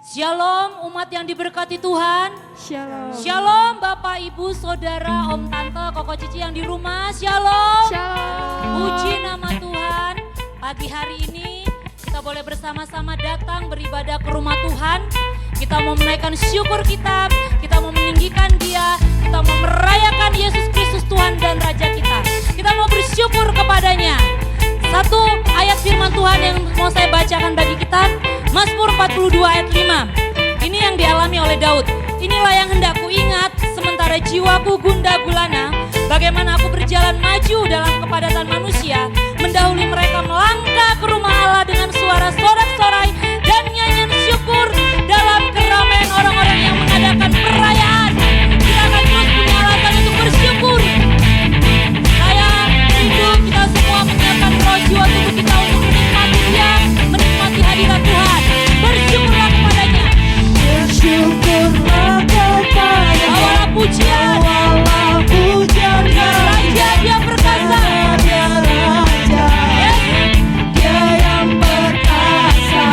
Shalom umat yang diberkati Tuhan. Shalom. Shalom Bapak, Ibu, Saudara, Om, Tante, Koko, Cici yang di rumah. Shalom. Shalom. Puji nama Tuhan. Pagi hari ini kita boleh bersama-sama datang beribadah ke rumah Tuhan. Kita mau menaikkan syukur kita mau meninggikan Dia, kita mau merayakan Yesus Kristus Tuhan dan Raja kita. Kita mau bersyukur kepadanya. Satu ayat firman Tuhan yang mau saya bacakan bagi kita, Mazmur 42 ayat 5. Ini yang dialami oleh Daud. Inilah yang hendak ku ingat sementara jiwaku gundah gulana, bagaimana aku berjalan maju dalam kepadatan manusia, mendahului mereka melangkah ke rumah Allah dengan suara sorak-sorai dan nyanyian syukur dalam keramaian orang-orang yang mengadakan perayaan. Kita akan terus punya alasan untuk bersyukur. Saya rindu kita semua menyiapkan roh jiwa tubuh kita untuk menikmati Dia, menikmati hadirat Tuhan. Bersyukurlah kepadanya. Bersyukurlah kepadanya. Bawalah pujian. Bawalah pujian. Dia Raja, Dia perkasa. Dia Raja. Yes. Dia yang perkasa.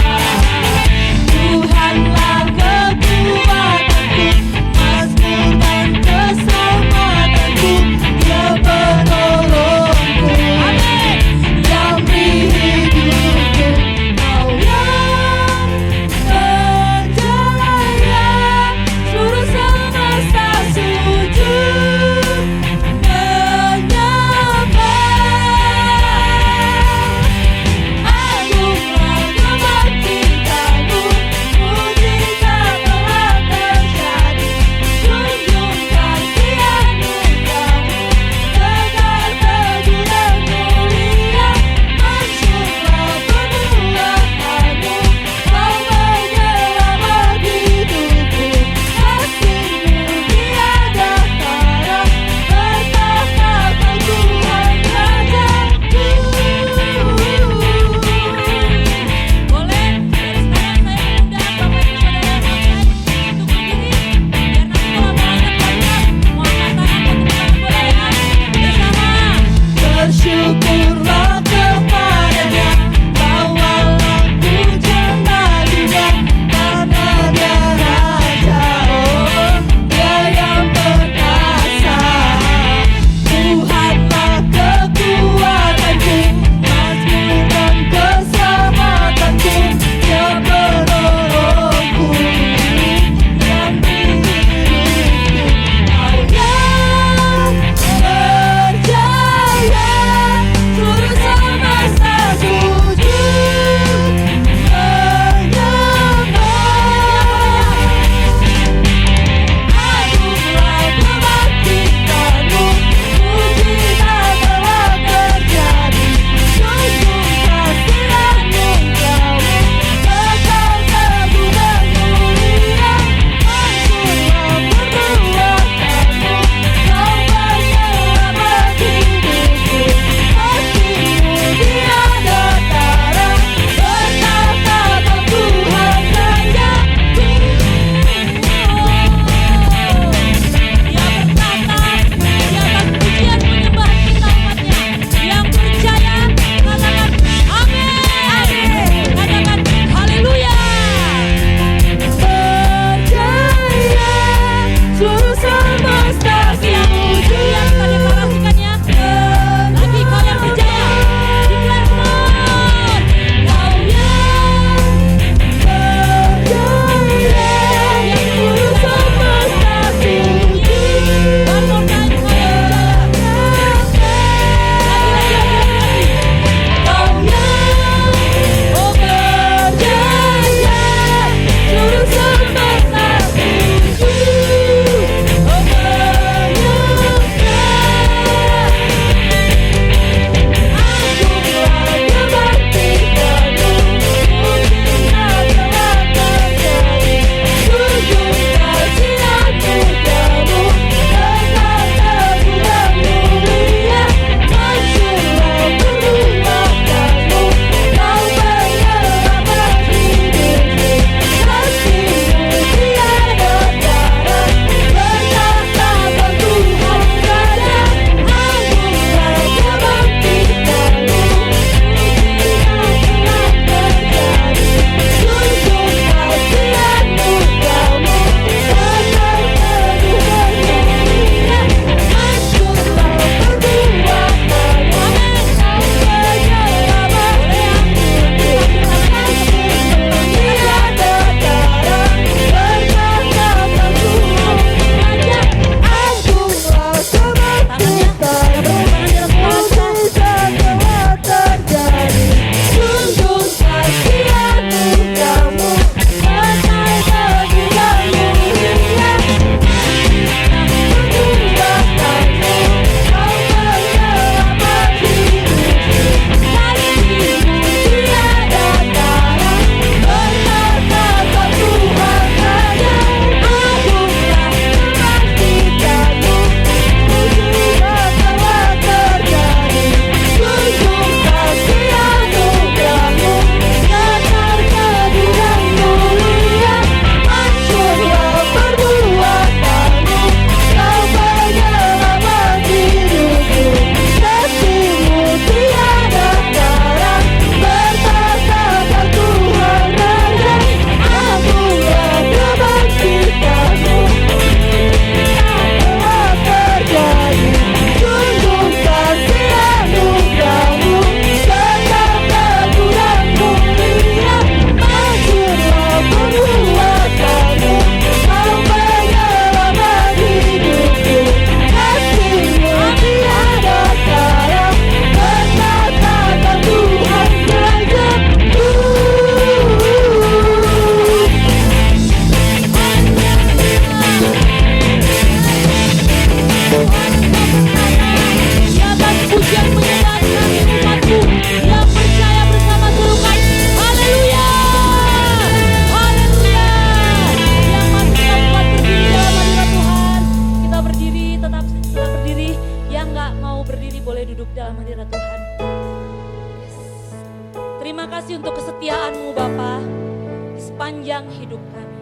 sepanjang hidup kami.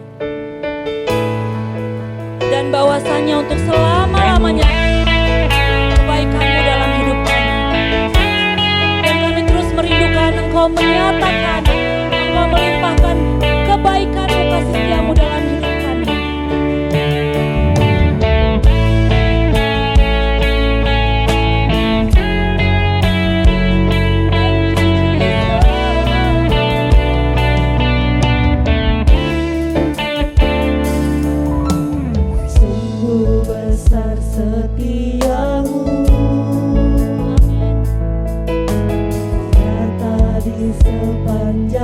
Dan bahwasanya untuk selama-lamanya kebaikan-Mu dalam hidup kami. Dan kami terus merindukan Engkau menyatakan, Engkau melimpahkan kebaikan-Mu, kasih setia-Mu dalam hidup kami. Sungguh besar setiamu, nyata di sepanjang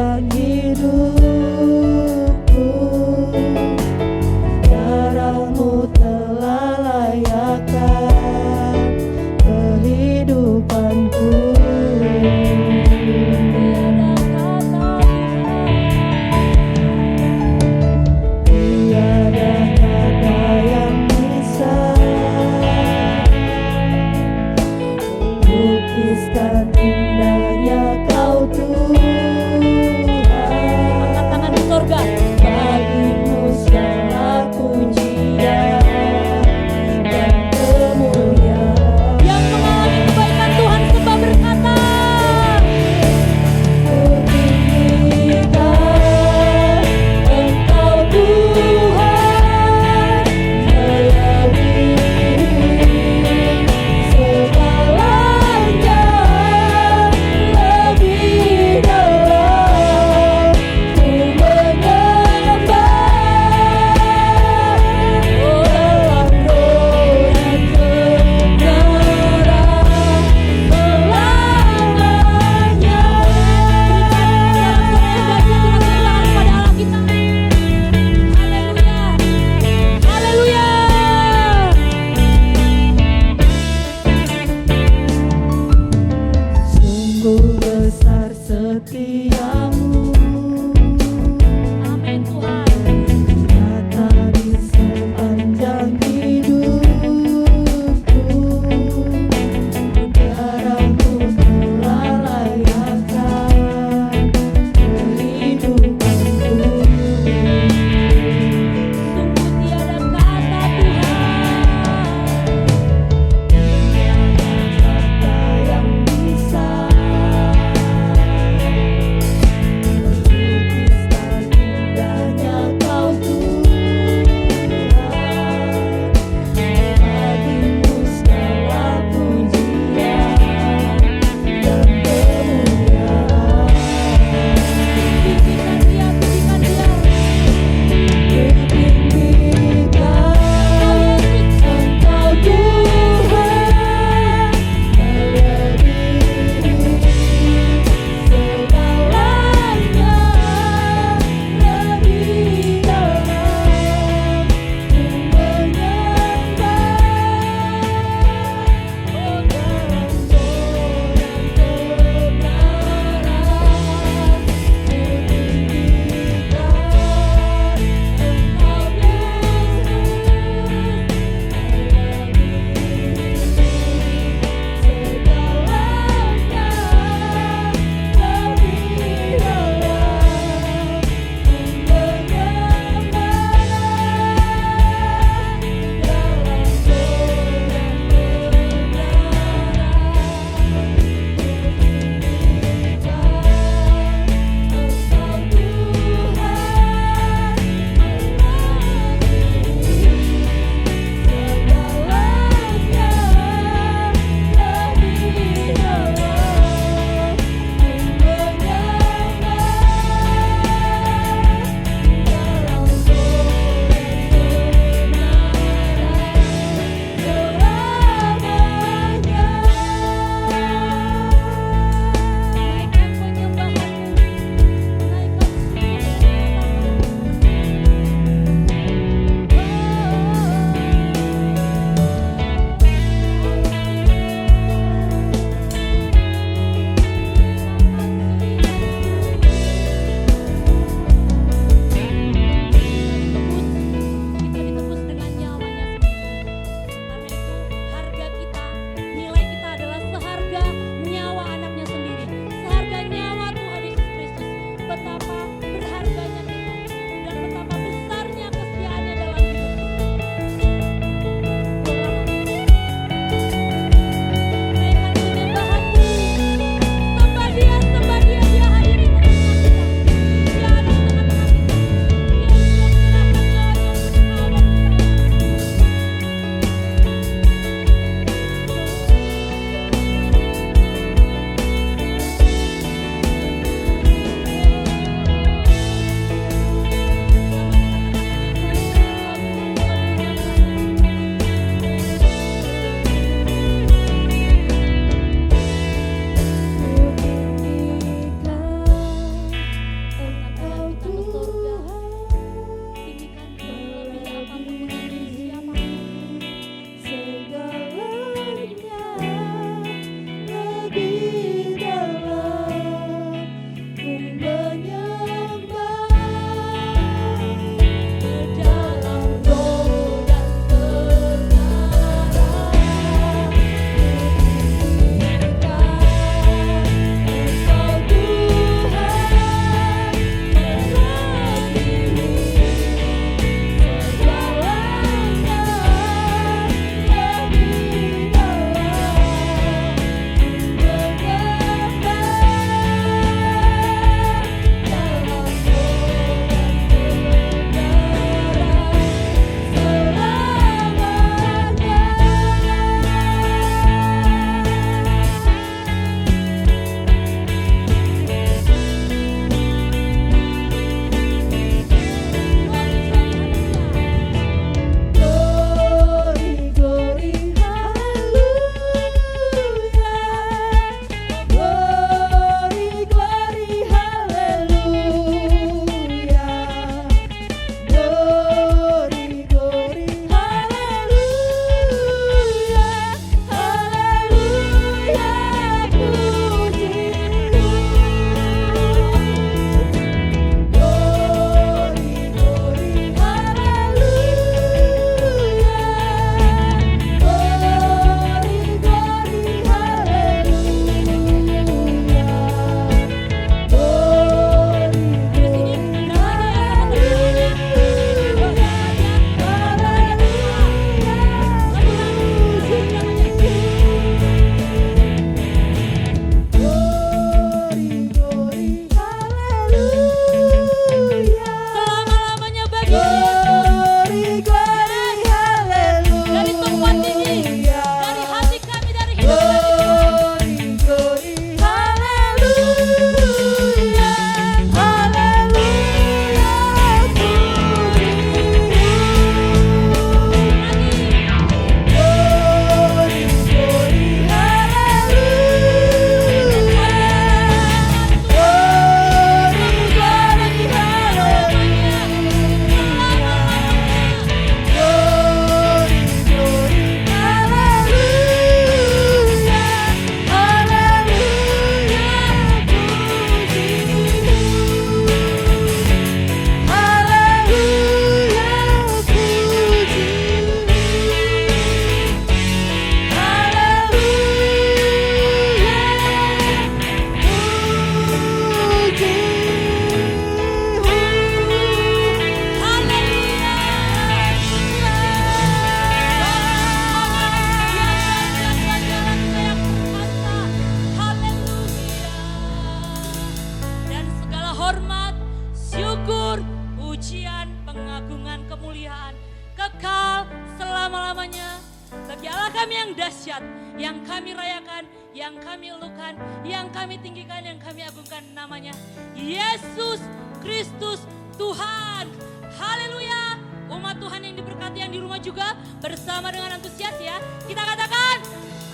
keagungan, kemuliaan, kekal selama-lamanya. Bagi Allah kami yang dahsyat, yang kami rayakan, yang kami elukan, yang kami tinggikan, yang kami agungkan namanya. Yesus Kristus Tuhan. Haleluya. Umat Tuhan yang diberkati yang di rumah juga bersama dengan antusias ya. Kita katakan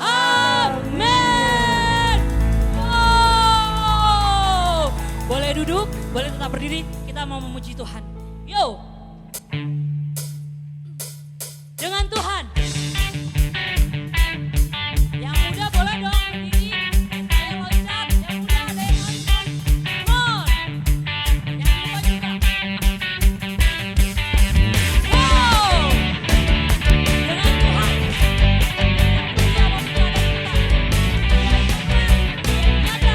amin. Oh. Boleh duduk, boleh tetap berdiri. Kita mau memuji Tuhan. Yo. Dengan Tuhan. Yang muda boleh dong berdiri. Saya loncat, yang muda ada yang nonton. Come on. Yang tua juga. Wow. Dengan Tuhan. Yang muda mau kita. Nyata.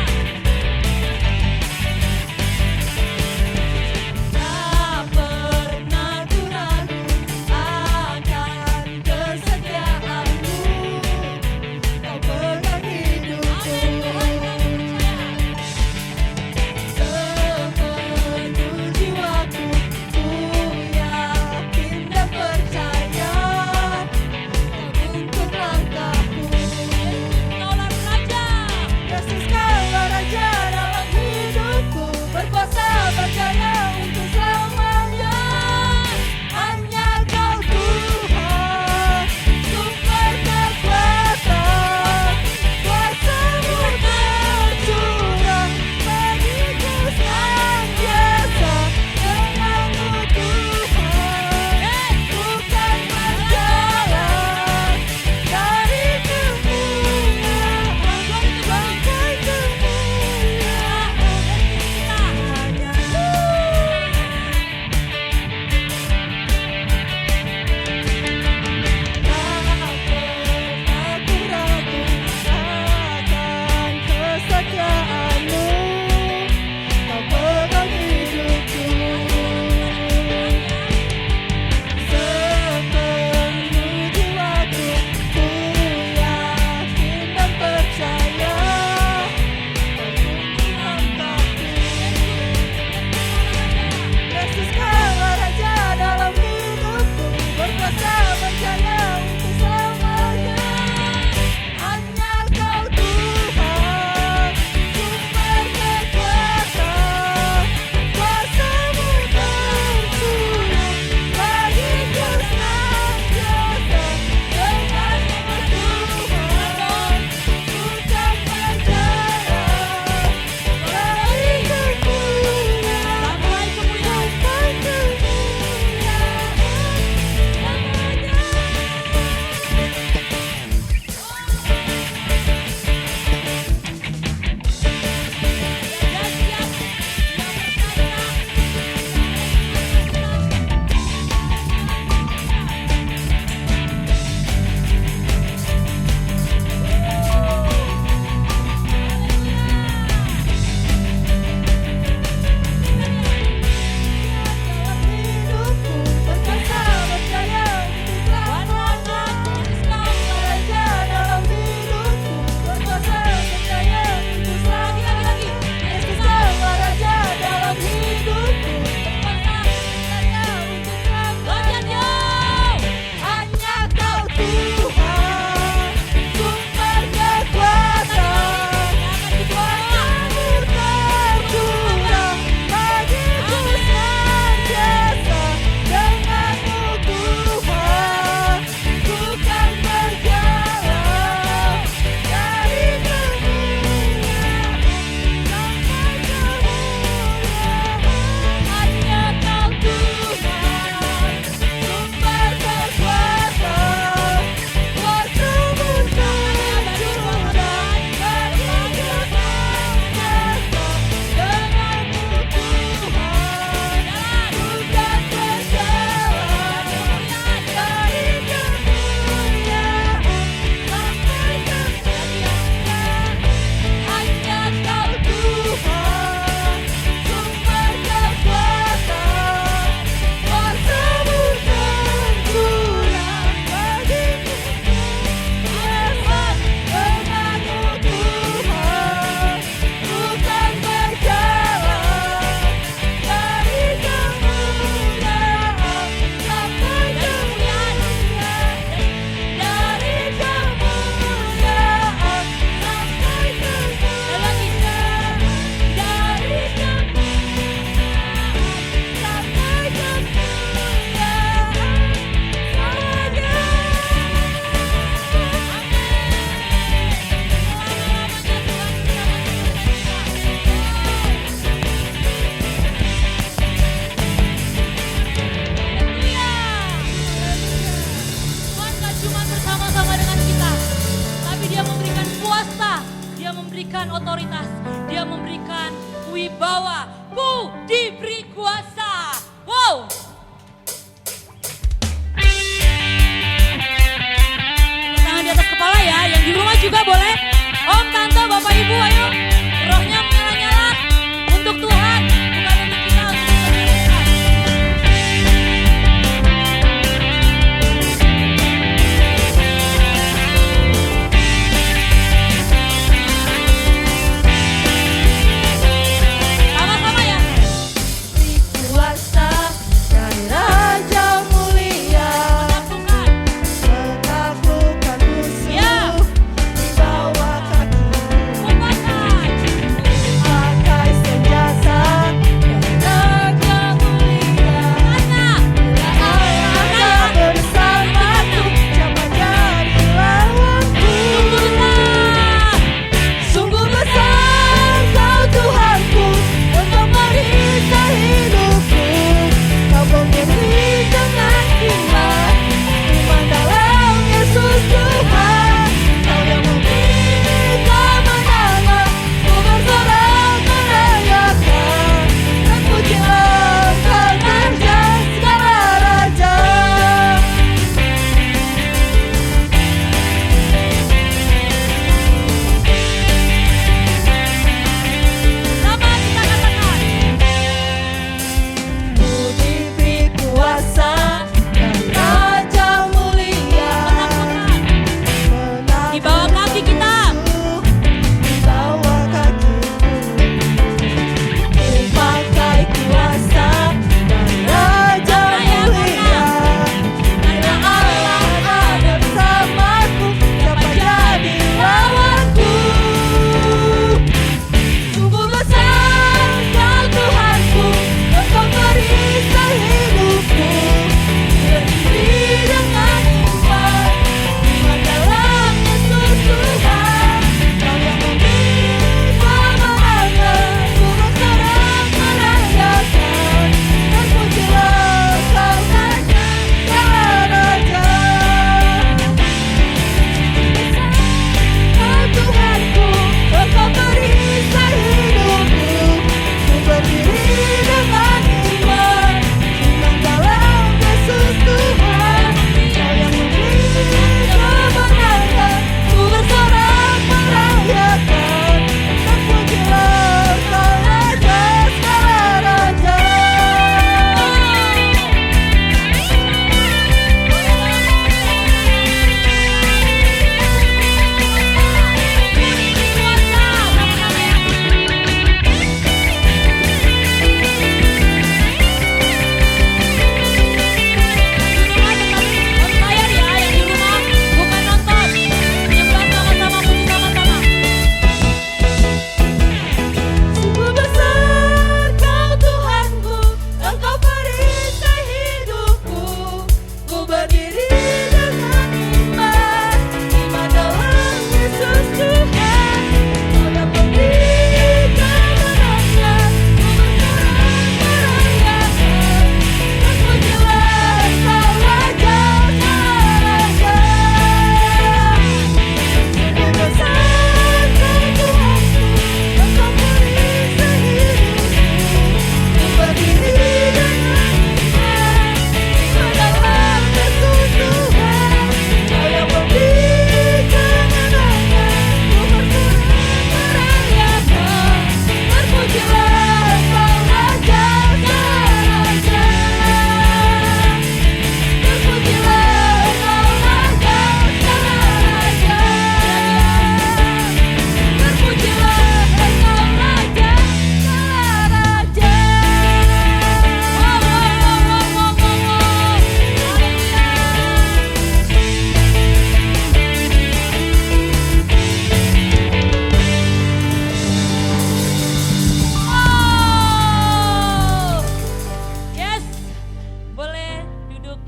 Tak pernah ku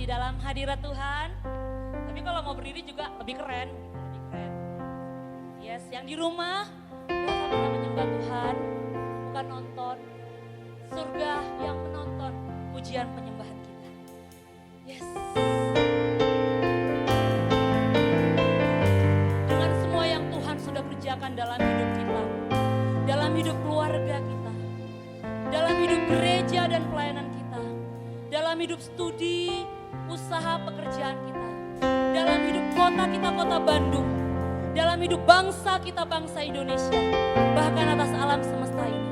di dalam hadirat Tuhan. Tapi kalau mau berdiri juga lebih keren, lebih keren. Yes, yang di rumah, kita sama-sama nyembah Tuhan, bukan nonton. Surga yang menonton pujian penyembahan kita. Yes. Dengan semua yang Tuhan sudah kerjakan dalam hidup kita, dalam hidup keluarga kita, dalam hidup gereja dan pelayanan kita, dalam hidup studi, usaha pekerjaan kita, dalam hidup kota kita, kota Bandung, dalam hidup bangsa kita, bangsa Indonesia, bahkan atas alam semesta ini.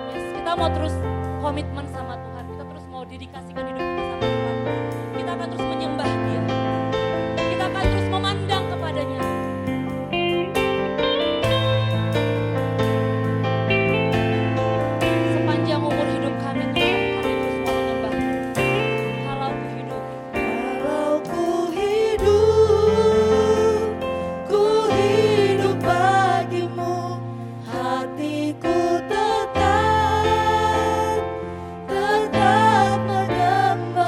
Yes, kita mau terus komitmen sama Tuhan, kita terus mau dedikasikan hidup kita sama Tuhan. Kita akan terus menyembah Dia, kita akan terus memandang kepadanya. Sepanjang umur hidup kami Tuhan, kami terus mau menyembah. Kalau ku hidup, ku hidup bagimu, hatiku tetap menyembah.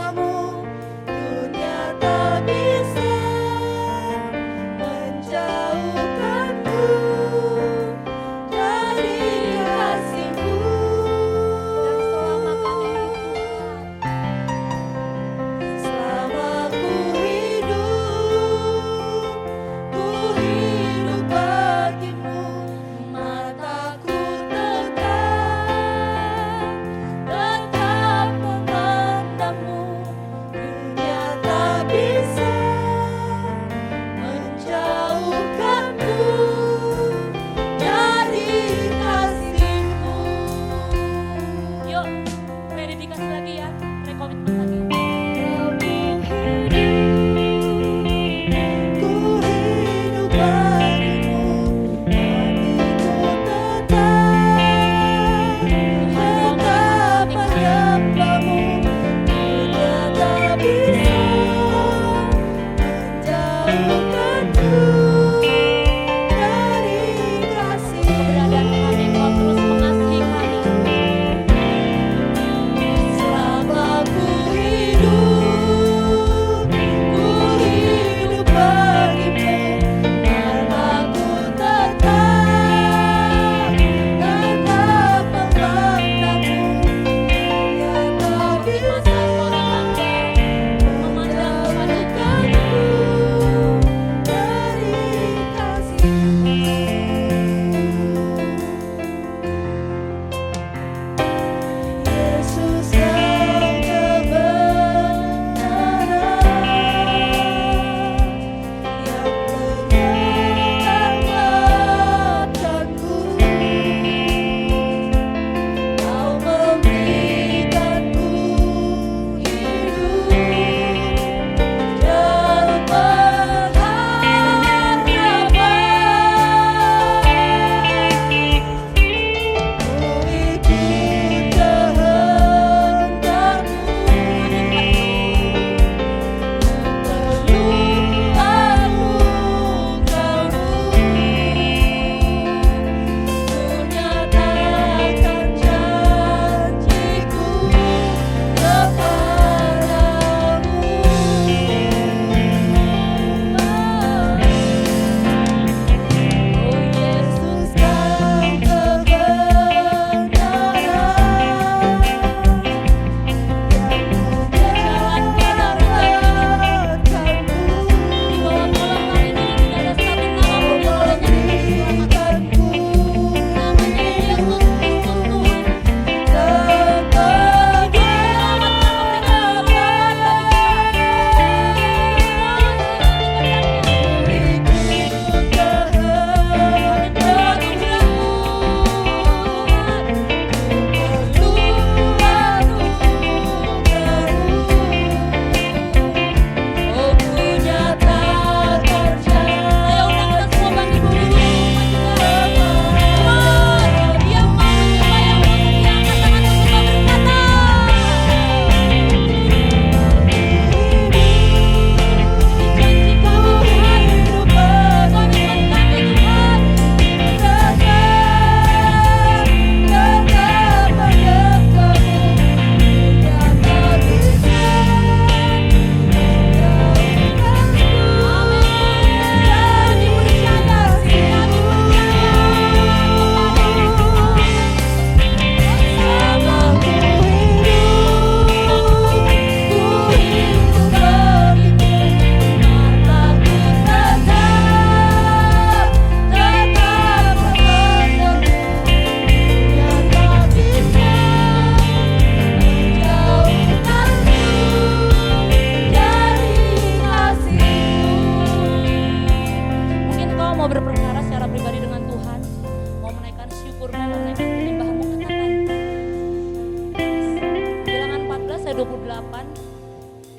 kegelapan,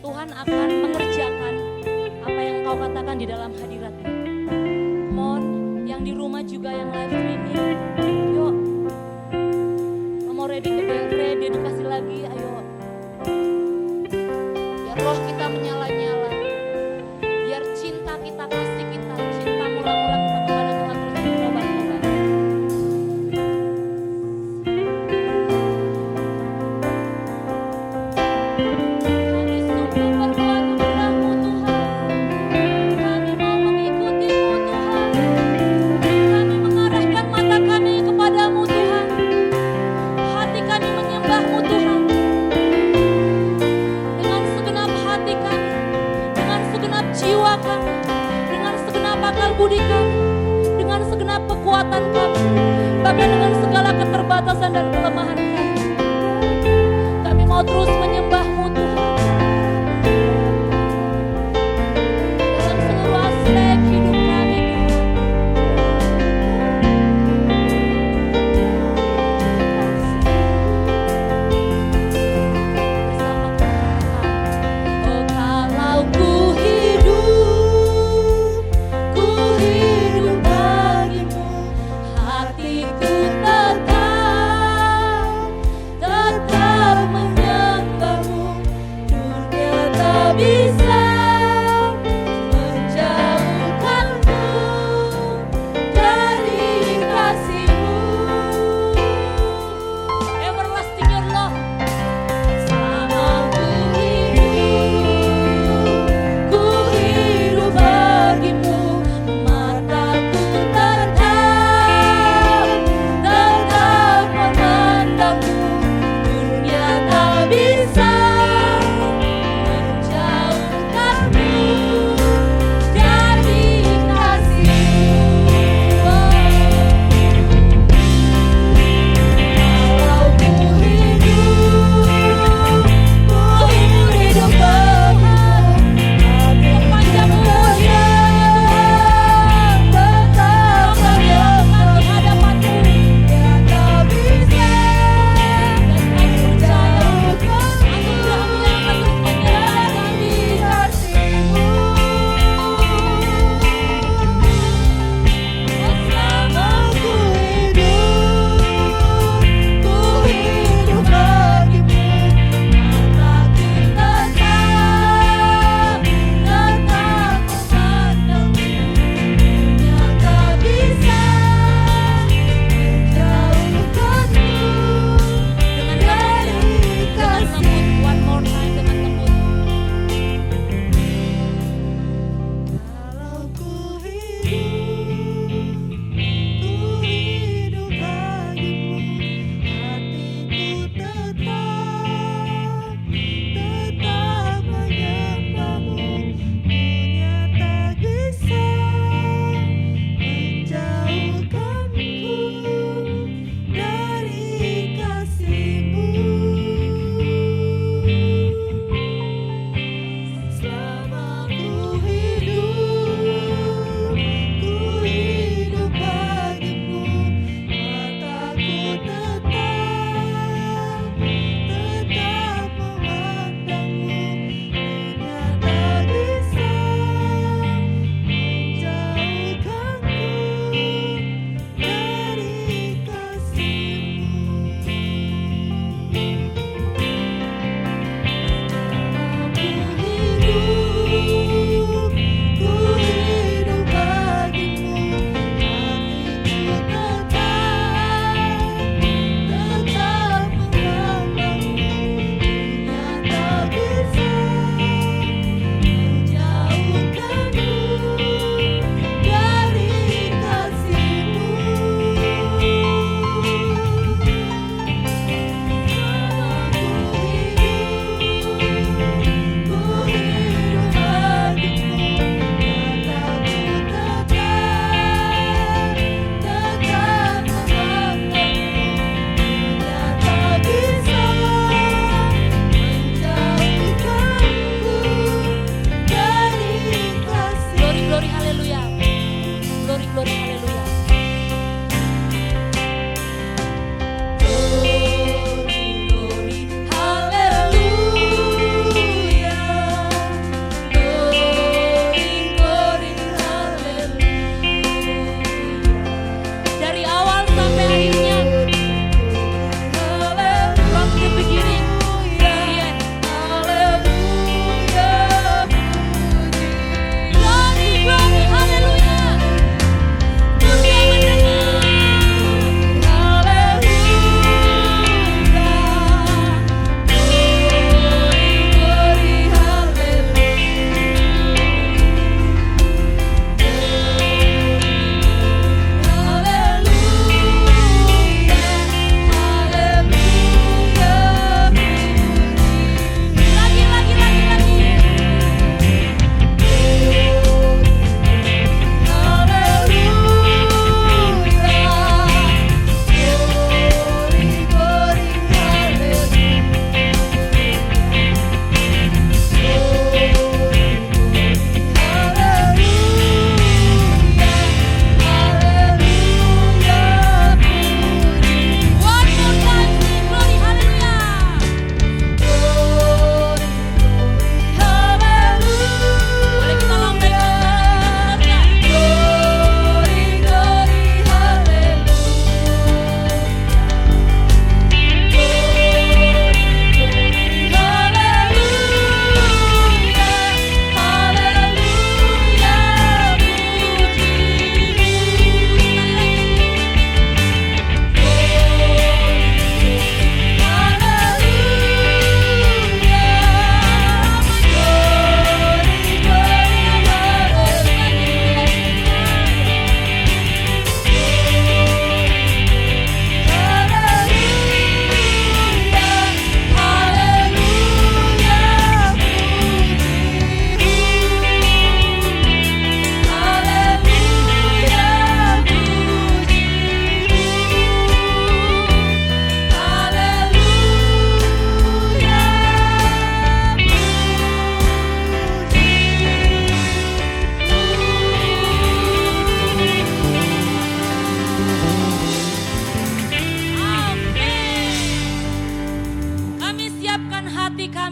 Tuhan akan mengerjakan apa yang Engkau katakan di dalam hadirat-Mu. Mohon yang di rumah juga yang live streaming, yuk mau rededikasi lagi, ayo. Biar roh kita menyala-nyala, biar cinta kita, kasih kita, cinta mula-mula kita kepada Tuhan terus berkobar-kobar. Kami sungguh berdoa kepada-Mu Tuhan, kami mau mengikuti-Mu Tuhan, kami mengarahkan mata kami kepada-Mu Tuhan, hati kami menyembah-Mu Tuhan, dengan segenap hati kami, dengan segenap jiwa kami, dengan segenap akal budi kami, dengan segenap kekuatan kami, bahkan dengan segala keterbatasan dan kelemahan kami. Kami mau terus menyembah-Mu Tuhan, dalam seluruh aspek hidup kami bersama Tuhan. Oh kalau ku hidup bagimu, hatiku tetap menyembahmu. Dunia tak bisa menjauhkanku dari kasih-Mu. Everlasting your love. Selama ku hidup bagimu, mataku tetap memandangmu. Dunia tak bisa menjauhkanku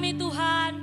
kami Tuhan,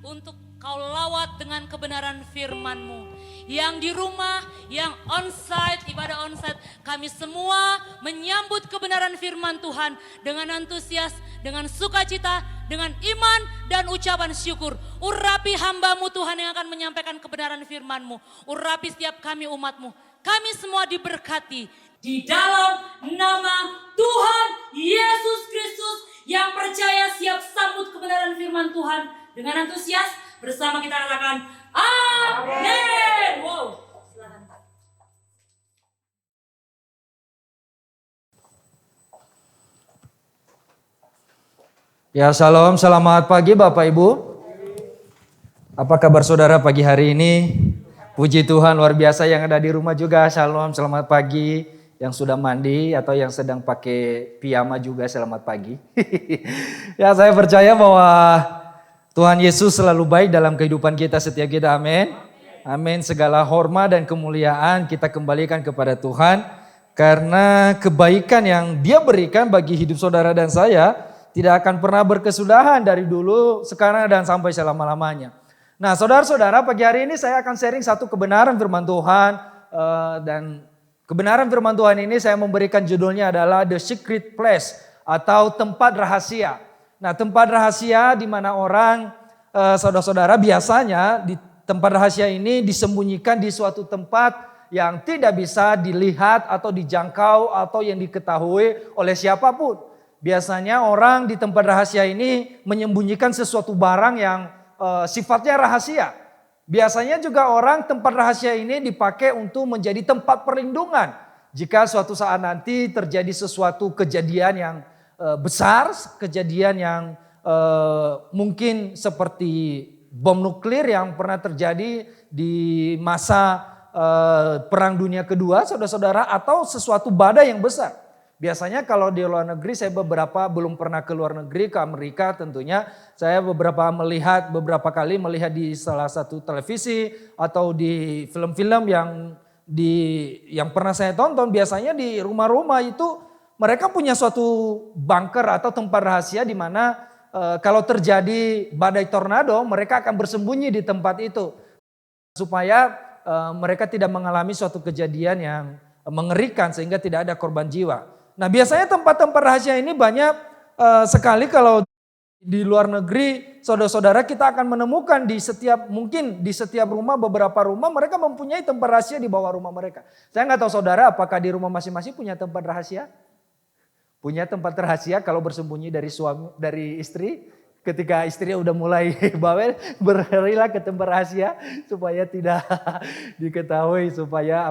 untuk Kau lawat dengan kebenaran firman-Mu. Yang di rumah, yang onsite, ibadah onsite, kami semua menyambut kebenaran firman Tuhan dengan antusias, dengan sukacita, dengan iman dan ucapan syukur. Urapi hamba-Mu Tuhan yang akan menyampaikan kebenaran firman-Mu. Urapi setiap kami umat-Mu. Kami semua diberkati di dalam nama Tuhan Yesus Kristus, yang percaya siap sambut kebenaran firman Tuhan dengan antusias. Bersama kita katakan amin. Wow. Silakan. Ya, shalom, selamat pagi Bapak Ibu. Apa kabar saudara pagi hari ini? Puji Tuhan, luar biasa yang ada di rumah juga. Shalom, selamat pagi. Yang sudah mandi atau yang sedang pakai piyama juga selamat pagi. Ya, saya percaya bahwa Tuhan Yesus selalu baik dalam kehidupan kita, setiap kita, amin. Amin, segala hormat dan kemuliaan kita kembalikan kepada Tuhan. Karena kebaikan yang Dia berikan bagi hidup saudara dan saya tidak akan pernah berkesudahan dari dulu, sekarang dan sampai selama-lamanya. Nah, saudara-saudara, pagi hari ini saya akan sharing satu kebenaran firman Tuhan. Dan kebenaran firman Tuhan ini saya memberikan judulnya adalah The Secret Place atau tempat rahasia. Nah, tempat rahasia di mana orang, saudara-saudara, biasanya di tempat rahasia ini disembunyikan di suatu tempat yang tidak bisa dilihat atau dijangkau atau yang diketahui oleh siapapun. Biasanya orang di tempat rahasia ini menyembunyikan sesuatu barang yang sifatnya rahasia. Biasanya juga orang tempat rahasia ini dipakai untuk menjadi tempat perlindungan. Jika suatu saat nanti terjadi sesuatu kejadian yang besar, kejadian yang mungkin seperti bom nuklir yang pernah terjadi di masa Perang Dunia Kedua, saudara-saudara, atau sesuatu badai yang besar. Biasanya kalau di luar negeri, saya belum pernah ke luar negeri, ke Amerika tentunya. Saya beberapa kali melihat di salah satu televisi atau di film-film yang pernah saya tonton. Biasanya di rumah-rumah itu mereka punya suatu bunker atau tempat rahasia di mana kalau terjadi badai tornado, mereka akan bersembunyi di tempat itu supaya mereka tidak mengalami suatu kejadian yang mengerikan sehingga tidak ada korban jiwa. Nah, biasanya tempat-tempat rahasia ini banyak sekali kalau di luar negeri, saudara-saudara, kita akan menemukan di setiap rumah, beberapa rumah mereka mempunyai tempat rahasia di bawah rumah mereka. Saya nggak tahu saudara apakah di rumah masing-masing punya tempat rahasia? Punya tempat rahasia kalau bersembunyi dari istri, ketika istri udah mulai bawel, berlarilah ke tempat rahasia supaya tidak diketahui, supaya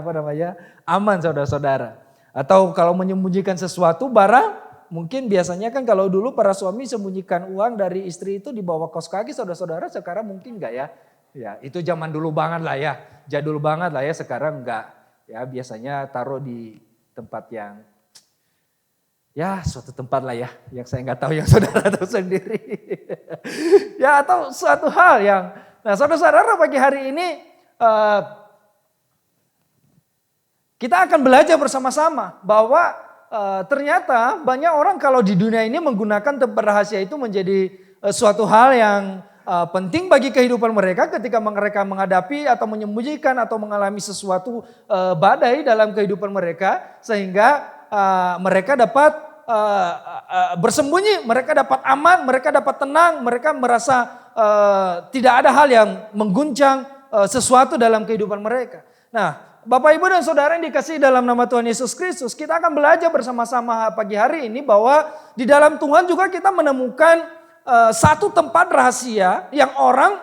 aman saudara-saudara. Atau kalau menyembunyikan sesuatu barang, mungkin biasanya kan kalau dulu para suami sembunyikan uang dari istri itu di bawah kaos kaki saudara-saudara, sekarang mungkin enggak ya? Ya, itu zaman dulu banget lah ya, jadul banget lah ya, sekarang enggak. Ya, biasanya taruh di tempat yang suatu tempat lah ya, yang saya nggak tahu, yang saudara tahu sendiri. Ya, atau suatu hal yang, nah saudara-saudara, pagi hari ini kita akan belajar bersama-sama bahwa ternyata banyak orang kalau di dunia ini menggunakan tempat rahasia itu menjadi suatu hal yang penting bagi kehidupan mereka ketika mereka menghadapi atau menyembunyikan atau mengalami sesuatu badai dalam kehidupan mereka, sehingga mereka dapat bersembunyi, mereka dapat aman, mereka dapat tenang, mereka merasa tidak ada hal yang mengguncang sesuatu dalam kehidupan mereka. Nah, Bapak Ibu dan Saudara yang dikasihi dalam nama Tuhan Yesus Kristus, kita akan belajar bersama-sama pagi hari ini bahwa di dalam Tuhan juga kita menemukan satu tempat rahasia yang orang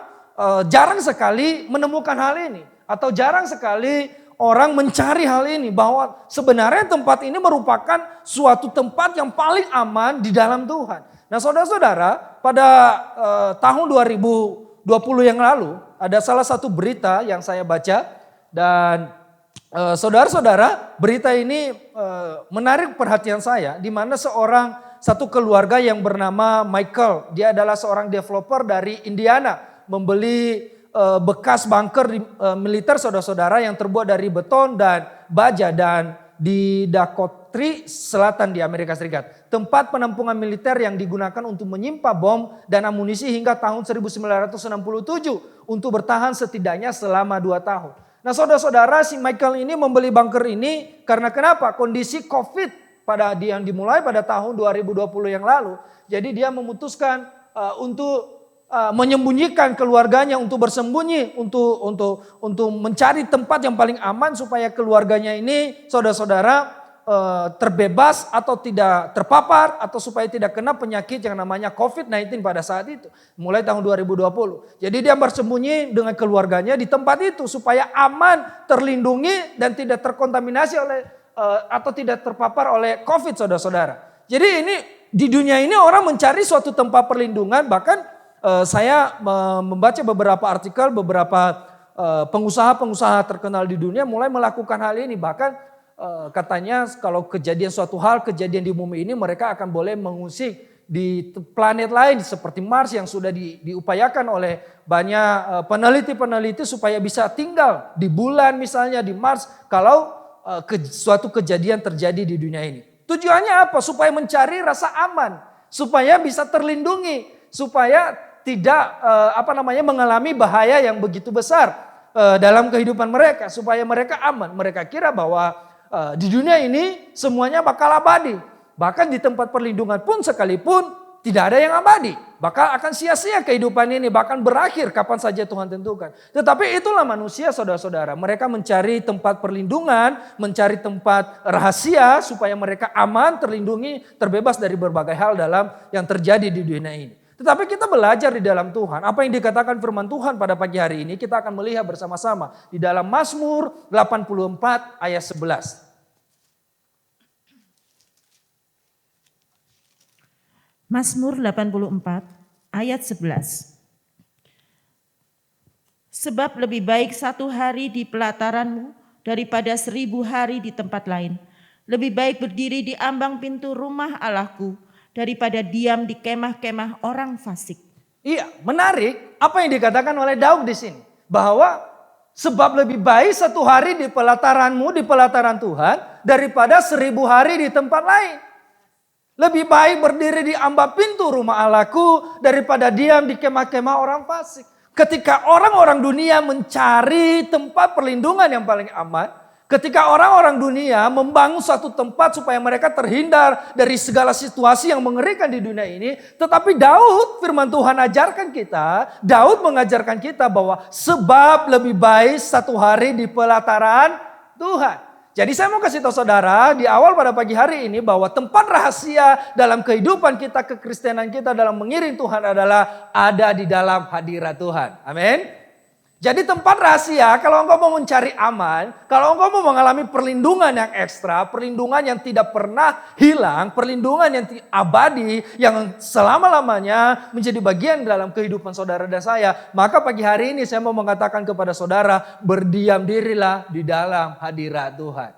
jarang sekali menemukan hal ini, atau jarang sekali orang mencari hal ini, bahwa sebenarnya tempat ini merupakan suatu tempat yang paling aman di dalam Tuhan. Nah, saudara-saudara, pada tahun 2020 yang lalu ada salah satu berita yang saya baca, dan saudara-saudara, berita ini menarik perhatian saya, di mana satu keluarga yang bernama Michael, dia adalah seorang developer dari Indiana, membeli bekas bunker militer saudara-saudara yang terbuat dari beton dan baja dan di Dakota Selatan di Amerika Serikat. tempat penampungan militer yang digunakan untuk menyimpan bom dan amunisi hingga tahun 1967 untuk bertahan setidaknya selama 2 tahun. Nah saudara-saudara, si Michael ini membeli bunker ini karena kenapa? Kondisi COVID yang dimulai pada tahun 2020 yang lalu. Jadi dia memutuskan untuk menyembunyikan keluarganya, untuk bersembunyi, untuk mencari tempat yang paling aman supaya keluarganya ini, saudara-saudara, terbebas atau tidak terpapar atau supaya tidak kena penyakit yang namanya COVID-19 pada saat itu. Mulai tahun 2020. Jadi dia bersembunyi dengan keluarganya di tempat itu supaya aman, terlindungi dan tidak terkontaminasi oleh atau tidak terpapar oleh COVID, saudara-saudara. Jadi ini di dunia ini orang mencari suatu tempat perlindungan. Bahkan saya membaca beberapa artikel, beberapa pengusaha-pengusaha terkenal di dunia mulai melakukan hal ini. Bahkan katanya kalau kejadian di bumi ini, mereka akan boleh mengungsi di planet lain seperti Mars yang sudah diupayakan oleh banyak peneliti-peneliti supaya bisa tinggal di bulan misalnya, di Mars, kalau suatu kejadian terjadi di dunia ini. Tujuannya apa? Supaya mencari rasa aman, supaya bisa terlindungi, supaya tidak mengalami bahaya yang begitu besar dalam kehidupan mereka, supaya mereka aman. Mereka kira bahwa di dunia ini semuanya bakal abadi. Bahkan di tempat perlindungan pun sekalipun tidak ada yang abadi. Bakal akan sia-sia kehidupan ini, bahkan berakhir kapan saja Tuhan tentukan. Tetapi itulah manusia, saudara-saudara. Mereka mencari tempat perlindungan, mencari tempat rahasia supaya mereka aman, terlindungi, terbebas dari berbagai hal dalam yang terjadi di dunia ini. Tetapi kita belajar di dalam Tuhan. Apa yang dikatakan firman Tuhan pada pagi hari ini kita akan melihat bersama-sama di dalam Mazmur 84 ayat 11. Mazmur 84 ayat 11. Sebab lebih baik 1 hari di pelataranmu daripada 1000 hari di tempat lain. Lebih baik berdiri di ambang pintu rumah Allahku daripada diam di kemah-kemah orang fasik. Iya, menarik apa yang dikatakan oleh Daud di sini. Bahwa sebab lebih baik 1 hari di pelataranmu, di pelataran Tuhan, daripada 1000 hari di tempat lain. Lebih baik berdiri di ambang pintu rumah Allahku daripada diam di kemah-kemah orang fasik. Ketika orang-orang dunia mencari tempat perlindungan yang paling aman, ketika orang-orang dunia membangun suatu tempat supaya mereka terhindar dari segala situasi yang mengerikan di dunia ini, tetapi Daud, firman Tuhan ajarkan kita, Daud mengajarkan kita bahwa sebab lebih baik 1 hari di pelataran Tuhan. Jadi saya mau kasih tahu saudara di awal pada pagi hari ini bahwa tempat rahasia dalam kehidupan kita, kekristenan kita dalam mengiring Tuhan adalah ada di dalam hadirat Tuhan. Amin. Jadi tempat rahasia kalau engkau mau mencari aman, kalau engkau mau mengalami perlindungan yang ekstra, perlindungan yang tidak pernah hilang, perlindungan yang abadi, yang selama-lamanya menjadi bagian dalam kehidupan saudara dan saya. Maka pagi hari ini saya mau mengatakan kepada saudara, berdiam dirilah di dalam hadirat Tuhan.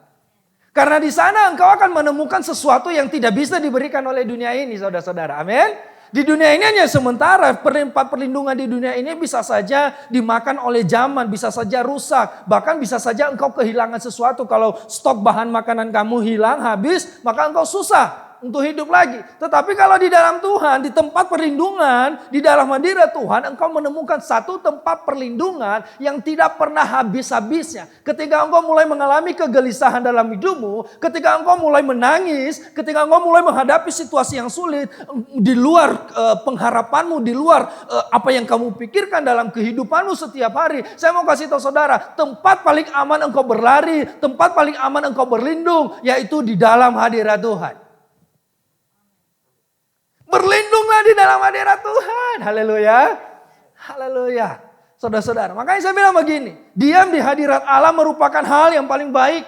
Karena di sana engkau akan menemukan sesuatu yang tidak bisa diberikan oleh dunia ini, saudara-saudara. Amin. Di dunia ini hanya sementara, tempat perlindungan di dunia ini bisa saja dimakan oleh zaman, bisa saja rusak. Bahkan bisa saja engkau kehilangan sesuatu. Kalau stok bahan makanan kamu hilang, habis, maka engkau susah untuk hidup lagi. Tetapi kalau di dalam Tuhan, di tempat perlindungan, di dalam hadirat Tuhan, engkau menemukan satu tempat perlindungan yang tidak pernah habis-habisnya. Ketika engkau mulai mengalami kegelisahan dalam hidupmu, ketika engkau mulai menangis, ketika engkau mulai menghadapi situasi yang sulit, di luar pengharapanmu, di luar apa yang kamu pikirkan dalam kehidupanmu setiap hari, saya mau kasih tahu saudara, tempat paling aman engkau berlari, tempat paling aman engkau berlindung, yaitu di dalam hadirat Tuhan. Berlindunglah di dalam hadirat Tuhan. Haleluya. Haleluya. Saudara-saudara, makanya saya bilang begini, diam di hadirat Allah merupakan hal yang paling baik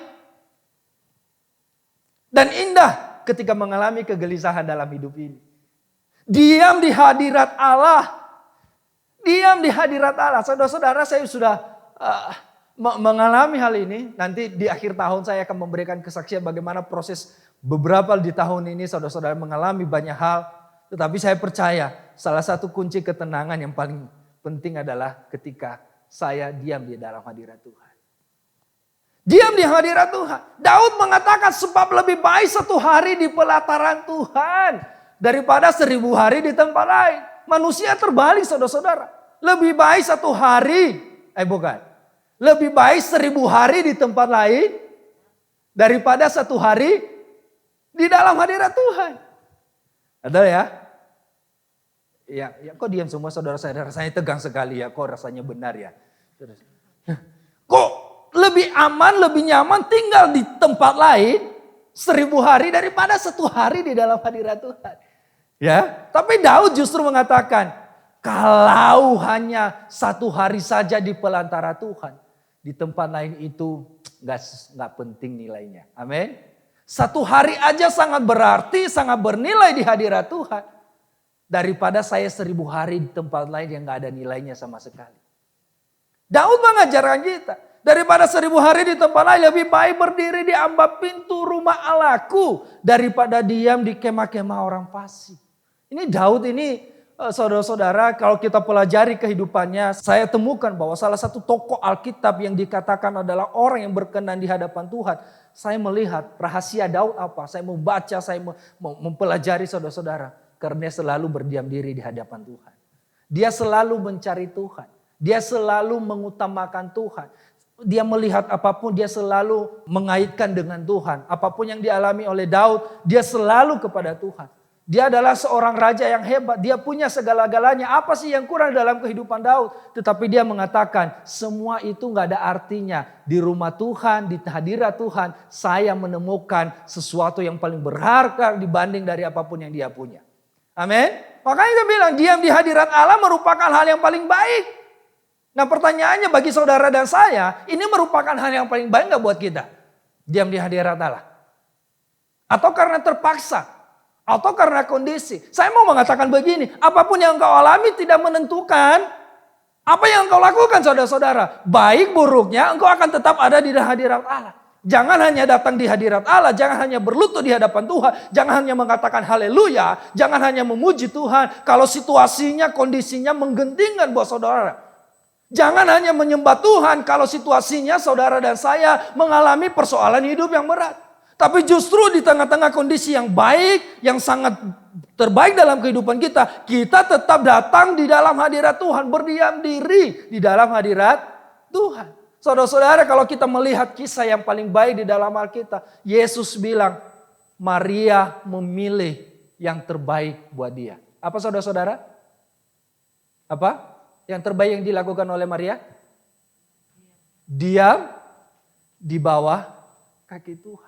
dan indah ketika mengalami kegelisahan dalam hidup ini. Diam di hadirat Allah. Diam di hadirat Allah. Saudara-saudara, saya sudah mengalami hal ini. Nanti di akhir tahun saya akan memberikan kesaksian bagaimana proses beberapa di tahun ini saudara-saudara mengalami banyak hal. Tetapi saya percaya salah satu kunci ketenangan yang paling penting adalah ketika saya diam di dalam hadirat Tuhan. Diam di hadirat Tuhan. Daud mengatakan sebab lebih baik 1 hari di pelataran Tuhan daripada 1000 hari di tempat lain. Manusia terbalik saudara-saudara. Lebih baik 1 hari, lebih baik 1000 hari di tempat lain daripada 1 hari di dalam hadirat Tuhan. Ada ya? Ya, kok diam semua saudara saya? Rasanya tegang sekali ya. Kok rasanya benar ya? Kok lebih aman, lebih nyaman tinggal di tempat lain 1000 hari daripada 1 hari di dalam hadirat Tuhan. Ya, tapi Daud justru mengatakan, kalau hanya 1 hari saja di pelantara Tuhan, di tempat lain itu nggak penting nilainya. Amin. 1 hari aja sangat berarti, sangat bernilai di hadirat Tuhan. Daripada saya 1000 hari di tempat lain yang nggak ada nilainya sama sekali. Daud mengajarkan kita. Daripada 1000 hari di tempat lain lebih baik berdiri di ambang pintu rumah Allahku daripada diam di kemah-kemah orang fasik. Ini Daud ini saudara-saudara kalau kita pelajari kehidupannya saya temukan bahwa salah satu tokoh Alkitab yang dikatakan adalah orang yang berkenan di hadapan Tuhan. Saya melihat rahasia Daud apa, saya membaca, saya mempelajari saudara-saudara. Karena dia selalu berdiam diri di hadapan Tuhan. Dia selalu mencari Tuhan. Dia selalu mengutamakan Tuhan. Dia melihat apapun dia selalu mengaitkan dengan Tuhan. Apapun yang dialami oleh Daud dia selalu kepada Tuhan. Dia adalah seorang raja yang hebat. Dia punya segala-galanya. Apa sih yang kurang dalam kehidupan Daud? Tetapi dia mengatakan semua itu gak ada artinya. Di rumah Tuhan, di hadirat Tuhan. Saya menemukan sesuatu yang paling berharga dibanding dari apapun yang dia punya. Amin. Makanya dia bilang diam di hadirat Allah merupakan hal yang paling baik. Nah pertanyaannya bagi saudara dan saya. Ini merupakan hal yang paling baik gak buat kita? Diam di hadirat Allah. Atau karena terpaksa. Atau karena kondisi. Saya mau mengatakan begini. Apapun yang engkau alami tidak menentukan. Apa yang engkau lakukan saudara-saudara. Baik buruknya engkau akan tetap ada di hadirat Allah. Jangan hanya datang di hadirat Allah. Jangan hanya berlutut di hadapan Tuhan. Jangan hanya mengatakan haleluya. Jangan hanya memuji Tuhan. Kalau situasinya, kondisinya menggentingkan buat saudara. Jangan hanya menyembah Tuhan. Kalau situasinya saudara dan saya mengalami persoalan hidup yang berat. Tapi justru di tengah-tengah kondisi yang baik, yang sangat terbaik dalam kehidupan kita, kita tetap datang di dalam hadirat Tuhan, berdiam diri di dalam hadirat Tuhan. Saudara-saudara, kalau kita melihat kisah yang paling baik di dalam Alkitab, Yesus bilang, Maria memilih yang terbaik buat dia. Apa saudara-saudara? Apa? Yang terbaik yang dilakukan oleh Maria? Diam di bawah kaki Tuhan.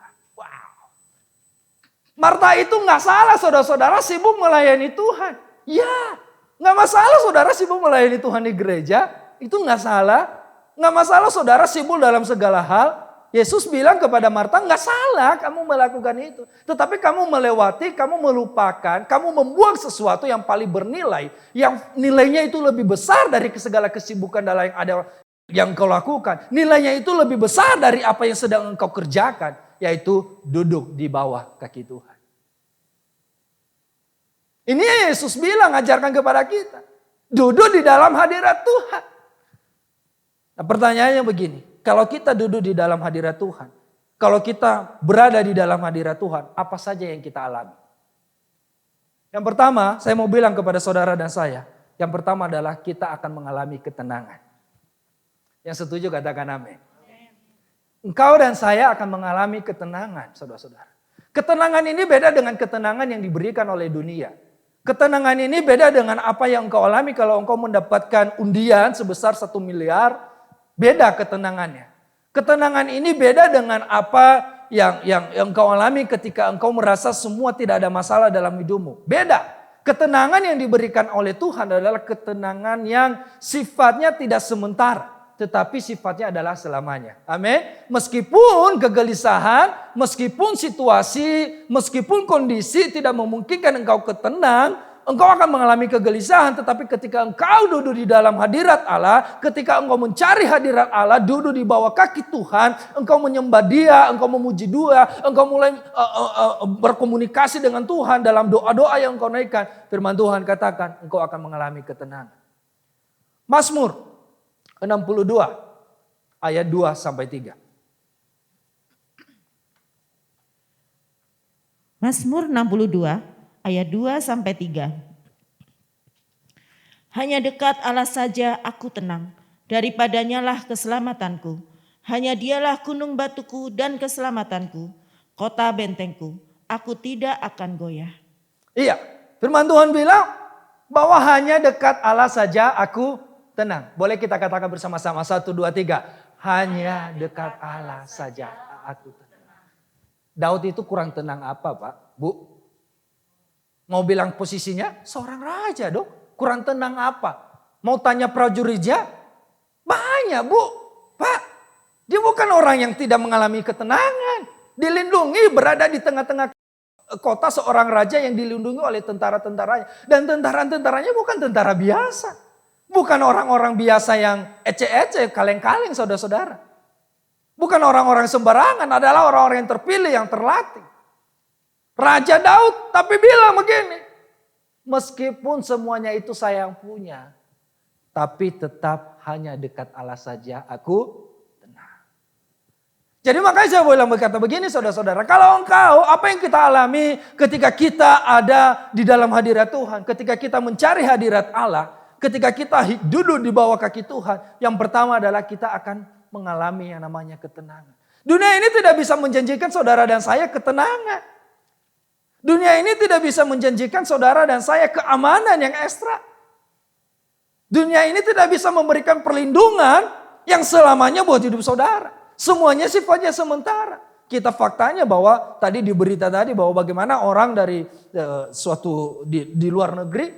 Marta itu gak salah saudara-saudara sibuk melayani Tuhan. Ya, gak masalah saudara sibuk melayani Tuhan di gereja. Itu gak salah. Gak masalah saudara sibuk dalam segala hal. Yesus bilang kepada Marta, gak salah kamu melakukan itu. Tetapi kamu melewati, kamu melupakan, kamu membuang sesuatu yang paling bernilai. Yang nilainya itu lebih besar dari segala kesibukan dalam yang ada yang kau lakukan. Nilainya itu lebih besar dari apa yang sedang engkau kerjakan. Yaitu duduk di bawah kaki Tuhan. Ini Yesus bilang ajarkan kepada kita. Duduk di dalam hadirat Tuhan. Nah pertanyaannya begini. Kalau kita duduk di dalam hadirat Tuhan. Kalau kita berada di dalam hadirat Tuhan. Apa saja yang kita alami? Yang pertama saya mau bilang kepada saudara dan saya. Yang pertama adalah kita akan mengalami ketenangan. Yang setuju katakan amin. Engkau dan saya akan mengalami ketenangan, saudara-saudara. Ketenangan ini beda dengan ketenangan yang diberikan oleh dunia. Ketenangan ini beda dengan apa yang engkau alami kalau engkau mendapatkan undian sebesar 1 miliar. Beda ketenangannya. Ketenangan ini beda dengan apa yang engkau alami ketika engkau merasa semua tidak ada masalah dalam hidupmu. Beda. Ketenangan yang diberikan oleh Tuhan adalah ketenangan yang sifatnya tidak sementara. Tetapi sifatnya adalah selamanya. Amin. Meskipun kegelisahan, meskipun situasi, meskipun kondisi tidak memungkinkan engkau tenang, engkau akan mengalami kegelisahan. Tetapi ketika engkau duduk di dalam hadirat Allah, ketika engkau mencari hadirat Allah, duduk di bawah kaki Tuhan, engkau menyembah Dia, engkau memuji Dia, engkau mulai berkomunikasi dengan Tuhan dalam doa-doa yang engkau naikkan. Firman Tuhan katakan, engkau akan mengalami ketenangan. Mazmur 62 ayat 2 sampai 3. Mazmur 62 ayat 2 sampai 3. Hanya dekat Allah saja aku tenang, daripadanya lah keselamatanku. Hanya dialah gunung batuku dan keselamatanku, kota bentengku, aku tidak akan goyah. Iya, firman Tuhan bilang bahwa hanya dekat Allah saja aku tenang. Boleh kita katakan bersama-sama, 1, 2, 3. Hanya dekat Allah saja aku tenang. Daud itu kurang tenang apa Pak? Bu? Mau bilang posisinya? Seorang raja dong. Kurang tenang apa? Mau tanya prajuritnya? Banyak Bu. Pak, dia bukan orang yang tidak mengalami ketenangan. Dilindungi, berada di tengah-tengah kota, seorang raja yang dilindungi oleh tentara-tentaranya. Dan tentara-tentaranya bukan tentara biasa. Bukan orang-orang biasa yang ece-ece, kaleng-kaleng saudara-saudara. Bukan orang-orang sembarangan, adalah orang-orang yang terpilih, yang terlatih. Raja Daud tapi bilang begini, meskipun semuanya itu saya yang punya, tapi tetap hanya dekat Allah saja aku tenang. Jadi makanya saya boleh berkata begini saudara-saudara, kalau engkau apa yang kita alami ketika kita ada di dalam hadirat Tuhan, ketika kita mencari hadirat Allah, ketika kita duduk di bawah kaki Tuhan, yang pertama adalah kita akan mengalami yang namanya ketenangan. Dunia ini tidak bisa menjanjikan saudara dan saya ketenangan. Dunia ini tidak bisa menjanjikan saudara dan saya keamanan yang ekstra. Dunia ini tidak bisa memberikan perlindungan yang selamanya buat hidup saudara. Semuanya sifatnya sementara. Kita faktanya bahwa tadi di berita tadi bahwa bagaimana orang dari suatu di luar negeri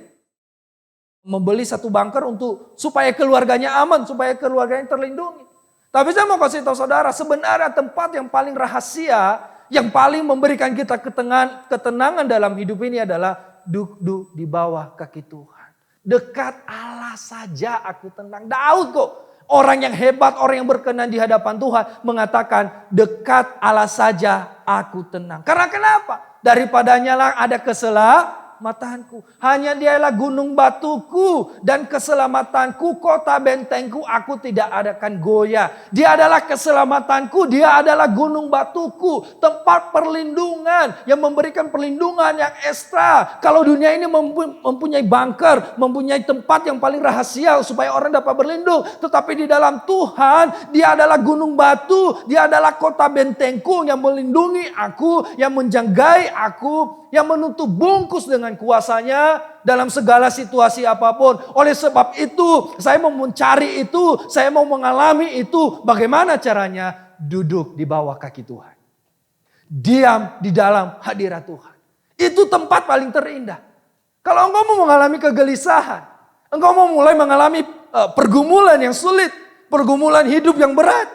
membeli satu bunker untuk supaya keluarganya aman, supaya keluarganya terlindungi. Tapi saya mau kasih tahu saudara, sebenarnya tempat yang paling rahasia, yang paling memberikan kita ketenangan dalam hidup ini adalah duduk di bawah kaki Tuhan. Dekat Allah saja aku tenang. Daud kok, orang yang hebat, orang yang berkenan di hadapan Tuhan, mengatakan dekat Allah saja aku tenang. Karena kenapa? Daripadanya lah ada keselamatanku. Hanya dialah gunung batuku dan keselamatanku, kota bentengku, aku tidak akan goyah. Dia adalah keselamatanku, dia adalah gunung batuku, tempat perlindungan yang memberikan perlindungan yang ekstra. Kalau dunia ini mempunyai bunker, mempunyai tempat yang paling rahasia supaya orang dapat berlindung, tetapi di dalam Tuhan dia adalah gunung batu, dia adalah kota bentengku yang melindungi aku, yang menjanggai aku, yang menutup bungkus dengan kuasanya dalam segala situasi apapun. Oleh sebab itu, saya mau mencari itu, saya mau mengalami itu. Bagaimana caranya? Duduk di bawah kaki Tuhan. Diam di dalam hadirat Tuhan. Itu tempat paling terindah. Kalau engkau mau mengalami kegelisahan, engkau mau mulai mengalami pergumulan yang sulit, pergumulan hidup yang berat,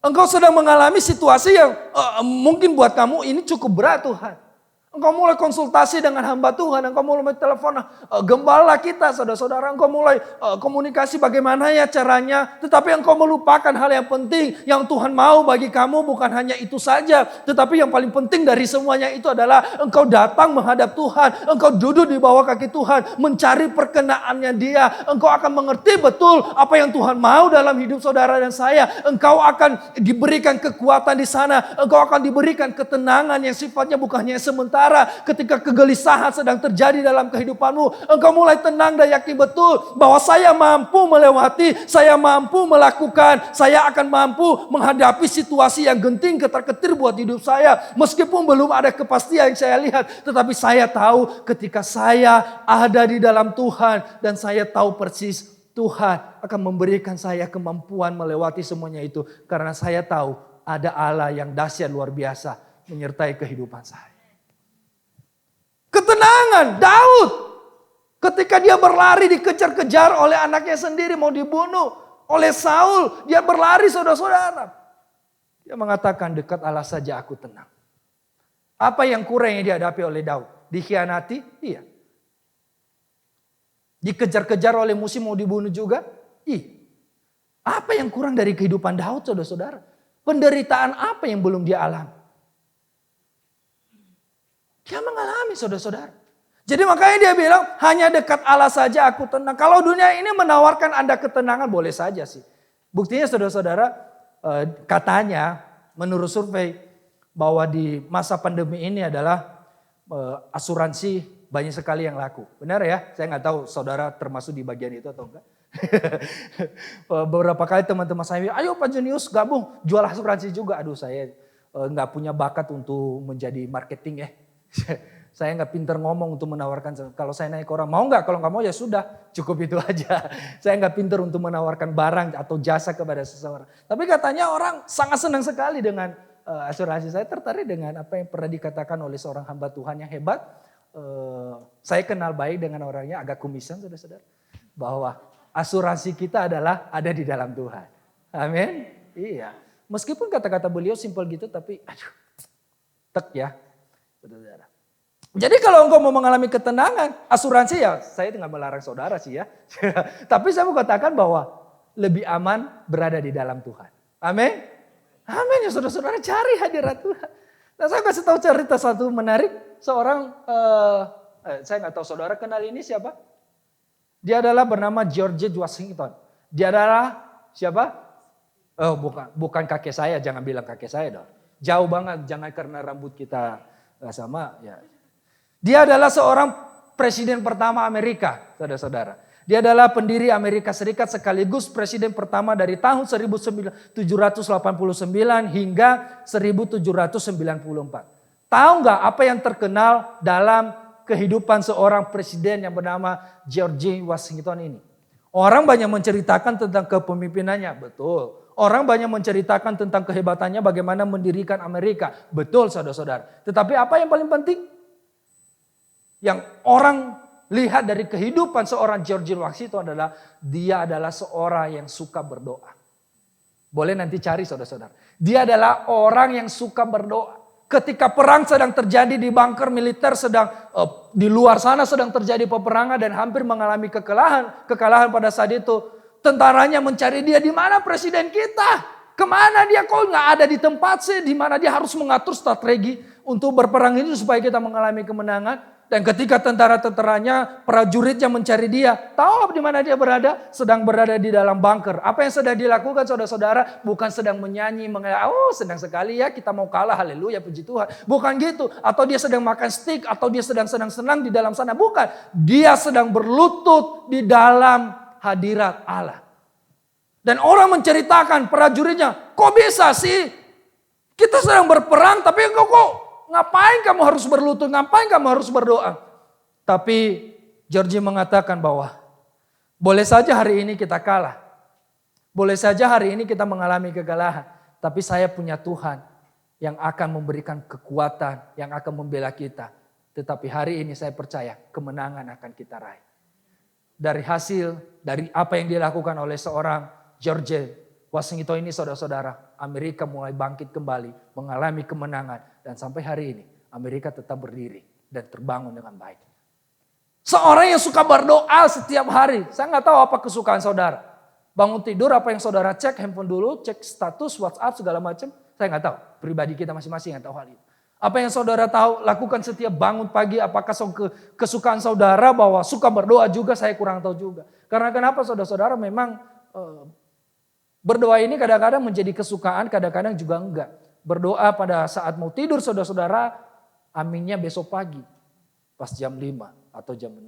engkau sedang mengalami situasi yang mungkin buat kamu ini cukup berat Tuhan. Engkau mulai konsultasi dengan hamba Tuhan. Engkau mulai telepon gembala kita saudara-saudara. Engkau mulai komunikasi bagaimana ya caranya. Tetapi engkau melupakan hal yang penting. Yang Tuhan mau bagi kamu bukan hanya itu saja. Tetapi yang paling penting dari semuanya itu adalah engkau datang menghadap Tuhan. Engkau duduk di bawah kaki Tuhan. Mencari perkenaannya dia. Engkau akan mengerti betul apa yang Tuhan mau dalam hidup saudara dan saya. Engkau akan diberikan kekuatan di sana. Engkau akan diberikan ketenangan yang sifatnya bukan hanya sementara. Ketika kegelisahan sedang terjadi dalam kehidupanmu, engkau mulai tenang dan yakin betul bahwa saya mampu melewati, saya mampu melakukan, saya akan mampu menghadapi situasi yang genting ketar-ketir buat hidup saya. Meskipun belum ada kepastian yang saya lihat, tetapi saya tahu ketika saya ada di dalam Tuhan dan saya tahu persis Tuhan akan memberikan saya kemampuan melewati semuanya itu. Karena saya tahu ada Allah yang dahsyat luar biasa menyertai kehidupan saya. Ketenangan Daud ketika dia berlari dikejar-kejar oleh anaknya sendiri mau dibunuh oleh Saul, dia berlari saudara-saudara. Dia mengatakan dekat Allah saja aku tenang. Apa yang kurang yang dihadapi oleh Daud? Dikhianati? Iya. Dikejar-kejar oleh musuh mau dibunuh juga? Iya. Apa yang kurang dari kehidupan Daud saudara-saudara? Penderitaan apa yang belum dia alami? Dia mengalami saudara-saudara. Jadi makanya dia bilang hanya dekat Allah saja aku tenang. Kalau dunia ini menawarkan Anda ketenangan boleh saja sih. Buktinya saudara-saudara katanya menurut survei bahwa di masa pandemi ini adalah asuransi banyak sekali yang laku. Benar ya? Saya nggak tahu saudara termasuk di bagian itu atau enggak. Beberapa kali teman-teman saya bilang, ayo Pak Junius gabung jual asuransi juga. Aduh saya nggak punya bakat untuk menjadi marketing ya. Saya nggak pinter ngomong untuk menawarkan. Kalau saya naik ke orang mau nggak? Kalau nggak mau ya sudah, cukup itu aja. Saya nggak pinter untuk menawarkan barang atau jasa kepada seseorang. Tapi katanya orang sangat senang sekali dengan asuransi. Saya tertarik dengan apa yang pernah dikatakan oleh seorang hamba Tuhan yang hebat. Saya kenal baik dengan orangnya, agak kumisan saudara-saudara. Bahwa asuransi kita adalah ada di dalam Tuhan. Amin. Iya. Meskipun kata-kata beliau simpel gitu tapi aduh. Tek ya. Saudara. Jadi kalau engkau mau mengalami ketenangan, asuransi ya saya tidak melarang saudara sih ya. Tapi saya mau katakan bahwa lebih aman berada di dalam Tuhan. Amin. Amin ya saudara-saudara, cari hadirat Tuhan. Nah saya kasih tahu cerita satu menarik. Seorang, saya nggak tahu saudara kenal ini siapa? Dia adalah bernama George Washington. Dia adalah siapa? Oh bukan kakek saya, jangan bilang kakek saya dong. Jauh banget, jangan karena rambut kita nggak sama. Ya. Dia adalah seorang presiden pertama Amerika, saudara-saudara. Dia adalah pendiri Amerika Serikat sekaligus presiden pertama dari tahun 1789 hingga 1794. Tahu nggak apa yang terkenal dalam kehidupan seorang presiden yang bernama George Washington ini? Orang banyak menceritakan tentang kepemimpinannya, betul. Orang banyak menceritakan tentang kehebatannya bagaimana mendirikan Amerika, betul saudara-saudara. Tetapi apa yang paling penting? Yang orang lihat dari kehidupan seorang George Washington adalah dia adalah seorang yang suka berdoa. Boleh nanti cari saudara-saudara. Dia adalah orang yang suka berdoa. Ketika perang sedang terjadi di bunker militer sedang di luar sana sedang terjadi peperangan dan hampir mengalami kekalahan pada saat itu. Tentaranya mencari dia, di mana presiden kita? Kemana dia? Kok nggak ada di tempat sih? Di mana dia harus mengatur strategi untuk berperang ini supaya kita mengalami kemenangan. Dan ketika tentara-tentaranya, prajuritnya mencari dia, tahu di mana dia berada? Sedang berada di dalam bunker. Apa yang sedang dilakukan saudara-saudara? Bukan sedang menyanyi, oh senang sekali ya kita mau kalah, haleluya puji Tuhan. Bukan gitu. Atau dia sedang makan steak, atau dia sedang senang-senang di dalam sana. Bukan. Dia sedang berlutut di dalam hadirat Allah. Dan orang menceritakan prajuritnya, kok bisa sih? Kita sedang berperang tapi kok ngapain kamu harus berlutut? Ngapain kamu harus berdoa? Tapi George mengatakan bahwa boleh saja hari ini kita kalah. Boleh saja hari ini kita mengalami kekalahan. Tapi saya punya Tuhan yang akan memberikan kekuatan, yang akan membela kita. Tetapi hari ini saya percaya kemenangan akan kita raih. Dari hasil, dari apa yang dilakukan oleh seorang George Washington ini saudara-saudara, Amerika mulai bangkit kembali, mengalami kemenangan. Dan sampai hari ini Amerika tetap berdiri dan terbangun dengan baik. Seorang yang suka berdoa setiap hari. Saya nggak tahu apa kesukaan saudara. Bangun tidur apa yang saudara cek handphone dulu, cek status, WhatsApp segala macam. Saya nggak tahu. Pribadi kita masing-masing yang tahu hal itu. Apa yang saudara tahu lakukan setiap bangun pagi, apakah kesukaan saudara bahwa suka berdoa juga, saya kurang tahu juga. Karena kenapa saudara-saudara memang berdoa ini kadang-kadang menjadi kesukaan, kadang-kadang juga enggak. Berdoa pada saat mau tidur saudara-saudara, aminnya besok pagi. Pas jam 5 atau jam 6.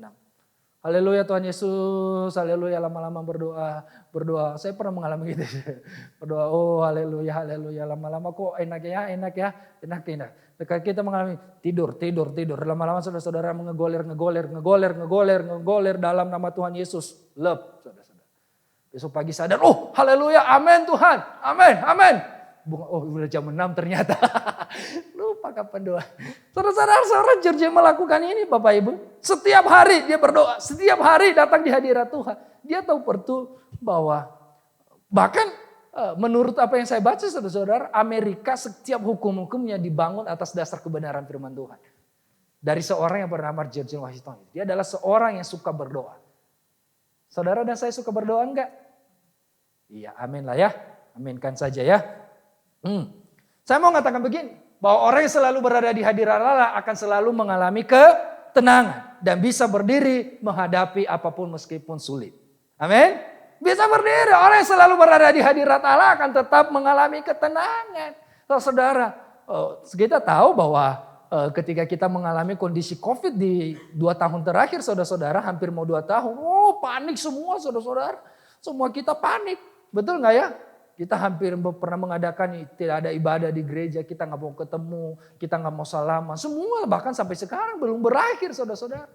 Haleluya Tuhan Yesus, haleluya lama-lama berdoa. Saya pernah mengalami gitu. Berdoa, oh haleluya, lama-lama kok enak ya. Ketika kita mengalami tidur. Lama-lama saudara-saudara ngegoler dalam nama Tuhan Yesus. Lep, saudara-saudara. Besok pagi sadar, oh haleluya, amin Tuhan, amin. Oh udah jam 6 ternyata. Lupa kapan doa. Saudara-saudara George melakukan ini Bapak Ibu. Setiap hari dia berdoa. Setiap hari datang di hadirat Tuhan. Dia tahu pertu bahwa bahkan menurut apa yang saya baca saudara-saudara. Amerika setiap hukum-hukumnya dibangun atas dasar kebenaran firman Tuhan. Dari seorang yang bernama George Washington. Dia adalah seorang yang suka berdoa. Saudara dan saya suka berdoa enggak? Iya amin lah ya. Aminkan saja ya. Saya mau mengatakan begini, bahwa orang yang selalu berada di hadirat Allah akan selalu mengalami ketenangan dan bisa berdiri menghadapi apapun meskipun sulit. Amin. Bisa berdiri, orang yang selalu berada di hadirat Allah akan tetap mengalami ketenangan. Saudara, kita tahu bahwa ketika kita mengalami kondisi COVID di 2 tahun terakhir saudara-saudara, hampir mau 2 tahun. Panik semua saudara-saudara. Semua kita panik. Betul nggak ya? Kita hampir pernah mengadakan tidak ada ibadah di gereja, kita nggak mau ketemu, kita nggak mau salaman. Semua bahkan sampai sekarang belum berakhir saudara-saudara.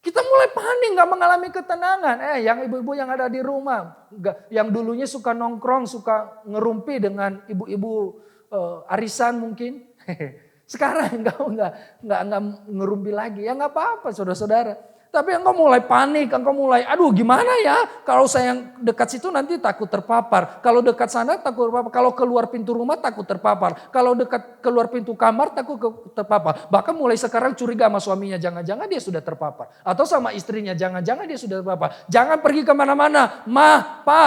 Kita mulai panik, nggak mengalami ketenangan. Yang ibu-ibu yang ada di rumah, yang dulunya suka nongkrong, suka ngerumpi dengan ibu-ibu arisan mungkin. Sekarang nggak ngerumpi lagi. Ya nggak apa-apa saudara-saudara. Tapi engkau mulai panik, engkau mulai, aduh gimana ya kalau saya yang dekat situ nanti takut terpapar. Kalau dekat sana takut terpapar, kalau keluar pintu rumah takut terpapar. Kalau dekat keluar pintu kamar takut terpapar. Bahkan mulai sekarang curiga sama suaminya, jangan-jangan dia sudah terpapar. Atau sama istrinya, jangan-jangan dia sudah terpapar. Jangan pergi kemana-mana, Ma, Pa,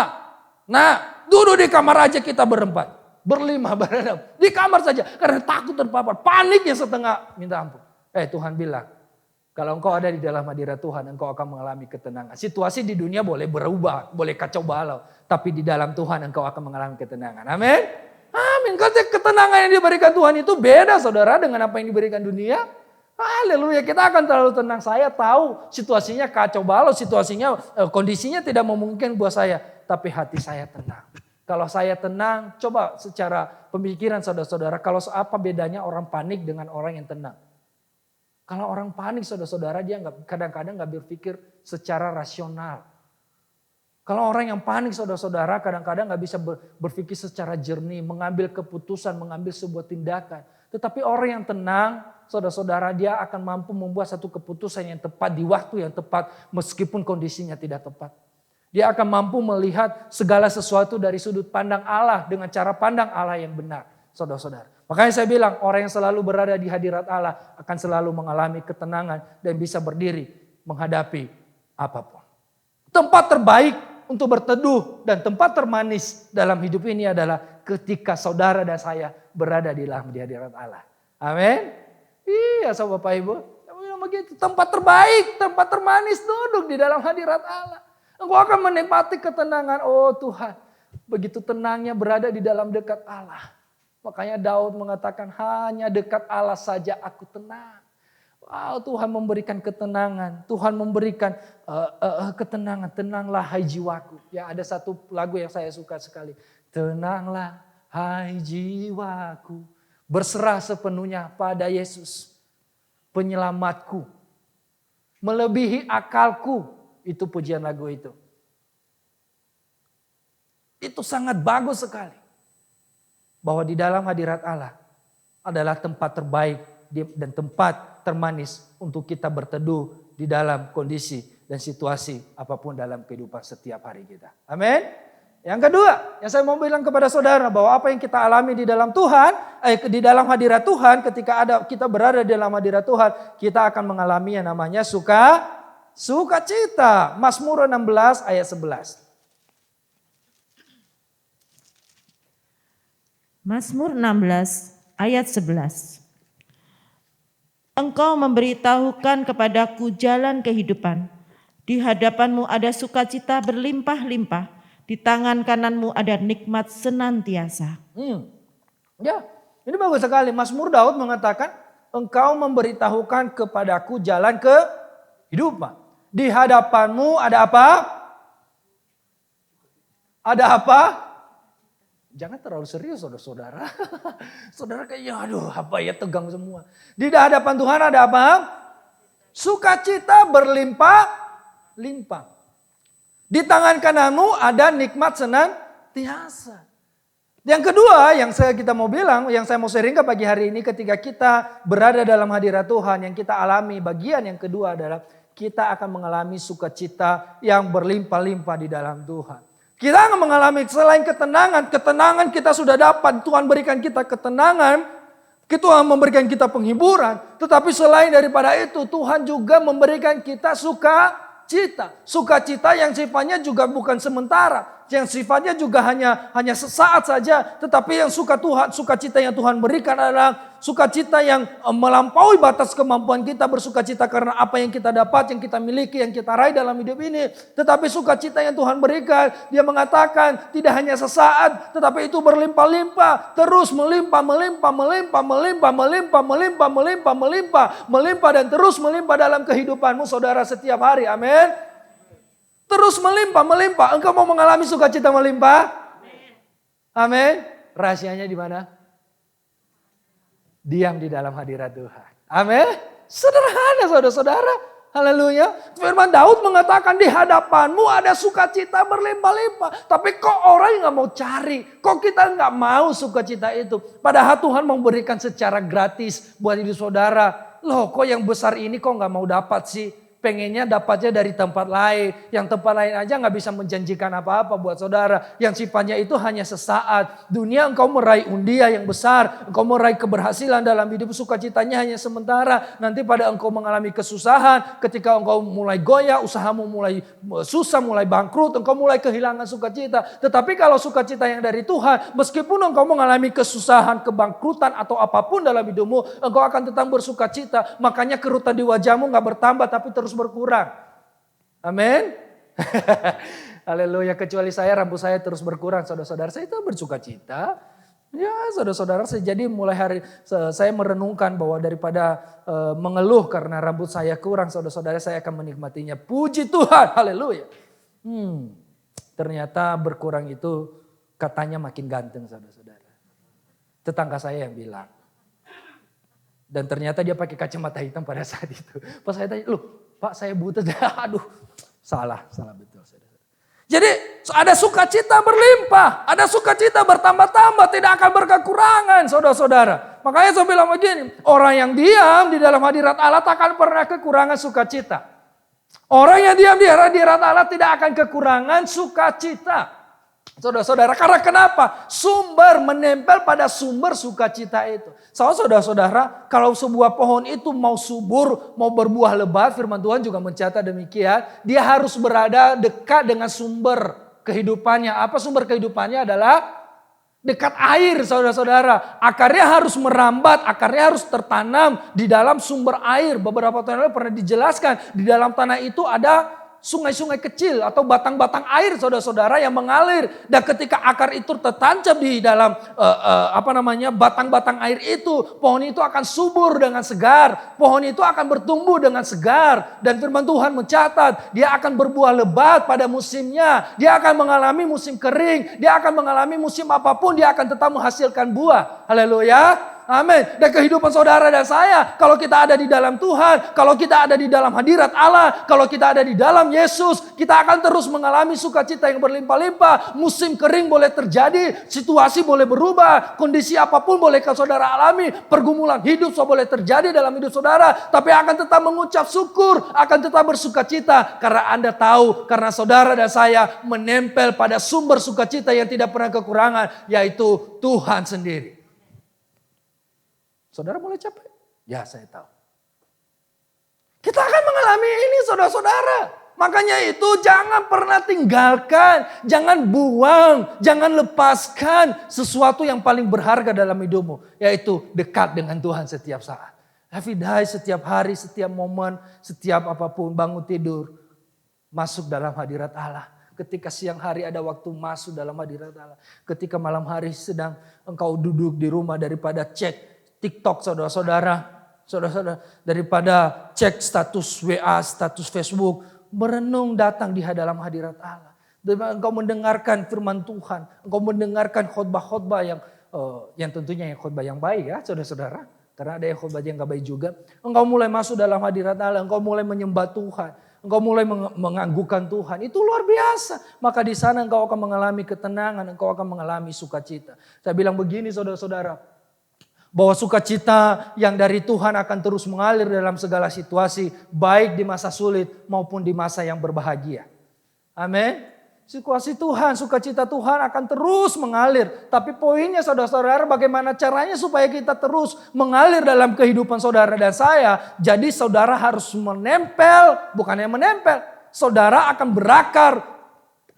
Nah, duduk di kamar aja kita berempat. Berlima, berenam. Di kamar saja, karena takut terpapar. Paniknya setengah, minta ampun. Tuhan bilang, kalau engkau ada di dalam hadirat Tuhan, engkau akan mengalami ketenangan. Situasi di dunia boleh berubah, boleh kacau balau. Tapi di dalam Tuhan engkau akan mengalami ketenangan. Amin. Amin. Ketenangan yang diberikan Tuhan itu beda saudara dengan apa yang diberikan dunia. Haleluya. Kita akan terlalu tenang. Saya tahu situasinya kacau balau, situasinya kondisinya tidak memungkinkan buat saya. Tapi hati saya tenang. Kalau saya tenang, coba secara pemikiran saudara-saudara, kalau apa bedanya orang panik dengan orang yang tenang? Kalau orang panik saudara-saudara dia kadang-kadang nggak berpikir secara rasional. Kalau orang yang panik saudara-saudara kadang-kadang nggak bisa berpikir secara jernih, mengambil keputusan, mengambil sebuah tindakan. Tetapi orang yang tenang saudara-saudara dia akan mampu membuat satu keputusan yang tepat di waktu yang tepat meskipun kondisinya tidak tepat. Dia akan mampu melihat segala sesuatu dari sudut pandang Allah dengan cara pandang Allah yang benar saudara-saudara. Makanya saya bilang orang yang selalu berada di hadirat Allah akan selalu mengalami ketenangan dan bisa berdiri menghadapi apapun. Tempat terbaik untuk berteduh dan tempat termanis dalam hidup ini adalah ketika saudara dan saya berada di hadirat Allah. Amin. Iya sahabat Bapak Ibu. Begitu. Tempat terbaik, tempat termanis duduk di dalam hadirat Allah. Engkau akan menikmati ketenangan. Oh Tuhan, begitu tenangnya berada di dalam dekat Allah. Makanya Daud mengatakan hanya dekat Allah saja aku tenang. Wow, Tuhan memberikan ketenangan. Tuhan memberikan ketenangan. Tenanglah hai jiwaku. Ya ada satu lagu yang saya suka sekali. Tenanglah hai jiwaku. Berserah sepenuhnya pada Yesus. Penyelamatku. Melebihi akalku. Itu pujian lagu itu. Itu sangat bagus sekali. Bahwa di dalam hadirat Allah adalah tempat terbaik dan tempat termanis untuk kita berteduh di dalam kondisi dan situasi apapun dalam kehidupan setiap hari kita. Amin. Yang kedua, yang saya mau bilang kepada saudara bahwa apa yang kita alami di dalam Tuhan, di dalam hadirat Tuhan, ketika kita berada di dalam hadirat Tuhan, kita akan mengalami yang namanya sukacita. Mazmur 16 ayat 11. Mazmur 16 ayat 11. Engkau memberitahukan kepadaku jalan kehidupan. Di hadapanmu ada sukacita berlimpah-limpah. Di tangan kananmu ada nikmat senantiasa. Ya, ini bagus sekali. Mazmur Daud mengatakan, engkau memberitahukan kepadaku jalan kehidupan. Di hadapanmu ada apa? Ada apa? Jangan terlalu serius saudara-saudara. Saudara kayaknya aduh apa ya tegang semua. Di hadapan Tuhan ada apa? Sukacita berlimpah-limpah. Di tangan kananmu ada nikmat senantiasa. Yang kedua yang kita mau bilang, yang saya mau sharingkan pagi hari ini ketika kita berada dalam hadirat Tuhan. Yang kita alami bagian yang kedua adalah kita akan mengalami sukacita yang berlimpah-limpah di dalam Tuhan. Kita akan mengalami selain ketenangan kita sudah dapat. Tuhan berikan kita ketenangan, Tuhan memberikan kita penghiburan. Tetapi selain daripada itu Tuhan juga memberikan kita sukacita. Sukacita yang sifatnya juga bukan sementara. Yang sifatnya juga hanya sesaat saja. Tetapi yang sukacita yang Tuhan berikan adalah sukacita yang melampaui batas kemampuan kita, bersukacita karena apa yang kita dapat, yang kita miliki, yang kita raih dalam hidup ini. Tetapi sukacita yang Tuhan berikan, Dia mengatakan tidak hanya sesaat, tetapi itu berlimpah-limpah, terus melimpah, dan terus melimpah dalam kehidupanmu saudara setiap hari. Amin. Terus melimpah. Engkau mau mengalami sukacita melimpah? Amin. Rahasianya di mana? Diam di dalam hadirat Tuhan. Amin. Sederhana saudara-saudara. Haleluya. Firman Daud mengatakan di hadapanmu ada sukacita berlimpah-limpah. Tapi kok orang yang gak mau cari? Kok kita gak mau sukacita itu? Padahal Tuhan memberikan secara gratis buat hidup saudara. Loh kok yang besar ini kok gak mau dapat sih? Pengennya dapatnya dari tempat lain. Yang tempat lain aja gak bisa menjanjikan apa-apa buat saudara. Yang sifatnya itu hanya sesaat. Dunia engkau meraih undian yang besar. Engkau meraih keberhasilan dalam hidup, sukacitanya hanya sementara. Nanti pada engkau mengalami kesusahan. Ketika engkau mulai goyah, usahamu mulai susah, mulai bangkrut. Engkau mulai kehilangan sukacita. Tetapi kalau sukacita yang dari Tuhan, meskipun engkau mengalami kesusahan, kebangkrutan atau apapun dalam hidupmu, engkau akan tetap bersukacita. Makanya kerutan di wajahmu gak bertambah tapi terus berkurang. Amin. Haleluya. Kecuali saya, rambut saya terus berkurang. Saudara-saudara, saya itu bersukacita. Ya saudara-saudara, jadi mulai hari saya merenungkan bahwa daripada mengeluh karena rambut saya kurang, saudara-saudara, saya akan menikmatinya. Puji Tuhan. Haleluya. Ternyata berkurang itu katanya makin ganteng, saudara-saudara. Tetangga saya yang bilang. Dan ternyata dia pakai kacamata hitam pada saat itu. Pas saya tanya, loh Pak saya buta, aduh salah betul. Jadi ada sukacita berlimpah, ada sukacita bertambah-tambah, tidak akan berkekurangan saudara-saudara. Makanya saya bilang begini, orang yang diam di dalam hadirat Allah tak akan pernah kekurangan sukacita. Orang yang diam di hadirat Allah tidak akan kekurangan sukacita. Saudara-saudara, karena kenapa? Sumber menempel pada sumber sukacita itu. Saudara-saudara, kalau sebuah pohon itu mau subur, mau berbuah lebat, firman Tuhan juga mencatat demikian. Dia harus berada dekat dengan sumber kehidupannya. Apa sumber kehidupannya adalah dekat air, saudara-saudara. Akarnya harus merambat, akarnya harus tertanam di dalam sumber air. Beberapa tahun lalu pernah dijelaskan, di dalam tanah itu ada sungai-sungai kecil atau batang-batang air saudara-saudara yang mengalir. Dan ketika akar itu tertancap di dalam batang-batang air itu, pohon itu akan subur dengan segar. Pohon itu akan bertumbuh dengan segar. Dan firman Tuhan mencatat, dia akan berbuah lebat pada musimnya. Dia akan mengalami musim kering. Dia akan mengalami musim apapun, dia akan tetap menghasilkan buah. Haleluya. Amin. Dan kehidupan saudara dan saya, kalau kita ada di dalam Tuhan, kalau kita ada di dalam hadirat Allah, kalau kita ada di dalam Yesus, kita akan terus mengalami sukacita yang berlimpah-limpah. Musim kering boleh terjadi, situasi boleh berubah, kondisi apapun boleh saudara alami, pergumulan hidup boleh terjadi dalam hidup saudara, tapi akan tetap mengucap syukur, akan tetap bersukacita, karena Anda tahu, karena saudara dan saya menempel pada sumber sukacita yang tidak pernah kekurangan, yaitu Tuhan sendiri. Saudara mulai capek? Ya saya tahu. Kita akan mengalami ini saudara-saudara. Makanya itu jangan pernah tinggalkan, jangan buang, jangan lepaskan sesuatu yang paling berharga dalam hidupmu. Yaitu dekat dengan Tuhan setiap saat. Every day, setiap hari, setiap momen, setiap apapun bangun tidur. Masuk dalam hadirat Allah. Ketika siang hari ada waktu masuk dalam hadirat Allah. Ketika malam hari sedang engkau duduk di rumah daripada cek TikTok saudara-saudara, daripada cek status WA, status Facebook, merenung datang di dalam hadirat Allah. Engkau mendengarkan firman Tuhan, engkau mendengarkan khotbah-khotbah yang tentunya yang khotbah yang baik ya saudara-saudara. Karena ada yang khotbah yang gak baik juga. Engkau mulai masuk dalam hadirat Allah, engkau mulai menyembah Tuhan. Engkau mulai menganggukkan Tuhan, itu luar biasa. Maka di sana engkau akan mengalami ketenangan, engkau akan mengalami sukacita. Saya bilang begini saudara-saudara, bahwa sukacita yang dari Tuhan akan terus mengalir dalam segala situasi, baik di masa sulit maupun di masa yang berbahagia. Amin. Situasi Tuhan, sukacita Tuhan akan terus mengalir. Tapi poinnya saudara-saudara, bagaimana caranya supaya kita terus mengalir dalam kehidupan saudara dan saya. Jadi saudara harus menempel, bukannya menempel. Saudara akan berakar,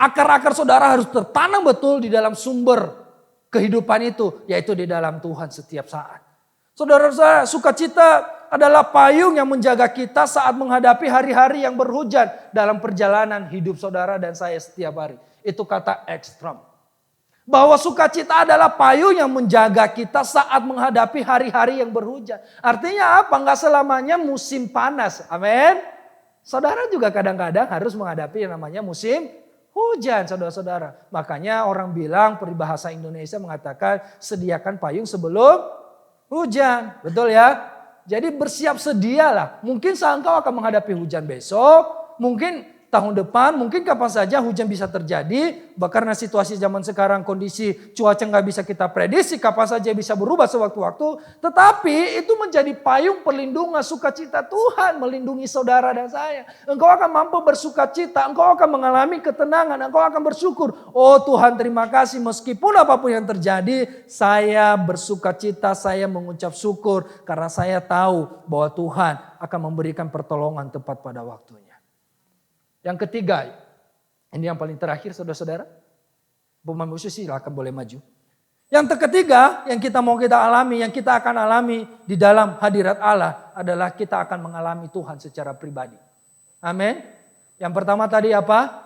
akar-akar saudara harus tertanam betul di dalam sumber kehidupan itu, yaitu di dalam Tuhan setiap saat. Saudara-saudara, sukacita adalah payung yang menjaga kita saat menghadapi hari-hari yang berhujan dalam perjalanan hidup saudara dan saya setiap hari. Itu kata ekstrem. Bahwa sukacita adalah payung yang menjaga kita saat menghadapi hari-hari yang berhujan. Artinya apa? Enggak selamanya musim panas. Amin. Saudara juga kadang-kadang harus menghadapi yang namanya musim hujan, saudara-saudara. Makanya orang bilang, peribahasa Indonesia mengatakan sediakan payung sebelum hujan. Betul ya? Jadi bersiap sedialah. Mungkin engkau akan menghadapi hujan besok, mungkin tahun depan, mungkin kapan saja hujan bisa terjadi. Karena situasi zaman sekarang kondisi cuaca nggak bisa kita prediksi, kapan saja bisa berubah sewaktu-waktu. Tetapi itu menjadi payung perlindungan, sukacita Tuhan melindungi saudara dan saya. Engkau akan mampu bersukacita, engkau akan mengalami ketenangan, engkau akan bersyukur. Oh Tuhan, terima kasih, meskipun apapun yang terjadi, saya bersukacita, saya mengucap syukur karena saya tahu bahwa Tuhan akan memberikan pertolongan tepat pada waktunya. Yang ketiga, ini yang paling terakhir saudara-saudara. Pemain musuh silakan boleh maju. Yang ketiga yang kita alami, yang kita akan alami di dalam hadirat Allah adalah kita akan mengalami Tuhan secara pribadi. Amin. Yang pertama tadi apa?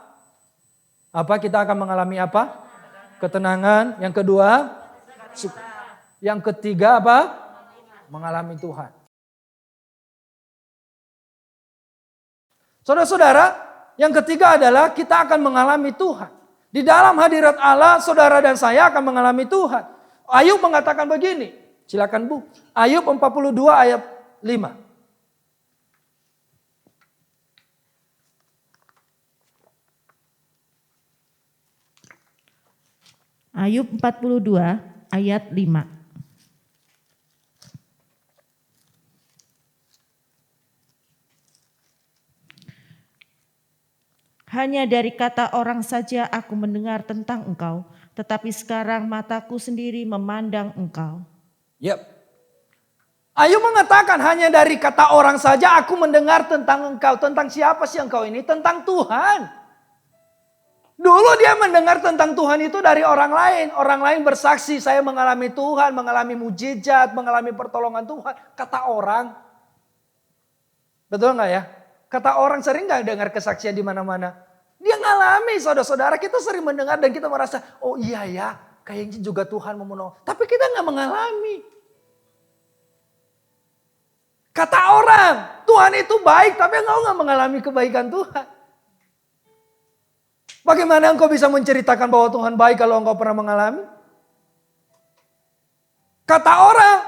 Apa kita akan mengalami apa? Ketenangan. Yang kedua, yang ketiga apa? Mengalami Tuhan. Saudara-saudara, yang ketiga adalah kita akan mengalami Tuhan. Di dalam hadirat Allah, saudara dan saya akan mengalami Tuhan. Ayub mengatakan begini. Silakan Bu. Ayub 42 ayat 5. Ayub 42 ayat 5. Hanya dari kata orang saja aku mendengar tentang engkau, tetapi sekarang mataku sendiri memandang engkau. Yep. Ayub mengatakan hanya dari kata orang saja aku mendengar tentang engkau. Tentang siapa sih engkau ini? Tentang Tuhan. Dulu dia mendengar tentang Tuhan itu dari orang lain. Orang lain bersaksi, saya mengalami Tuhan, mengalami mujizat, mengalami pertolongan Tuhan. Kata orang. Betul gak ya? Kata orang sering gak dengar kesaksian di mana-mana. Dia ngalami saudara-saudara, kita sering mendengar dan kita merasa, oh iya ya, kayaknya juga Tuhan mau menolong. Tapi kita gak mengalami. Kata orang, Tuhan itu baik tapi engkau gak mengalami kebaikan Tuhan. Bagaimana engkau bisa menceritakan bahwa Tuhan baik kalau engkau pernah mengalami? Kata orang,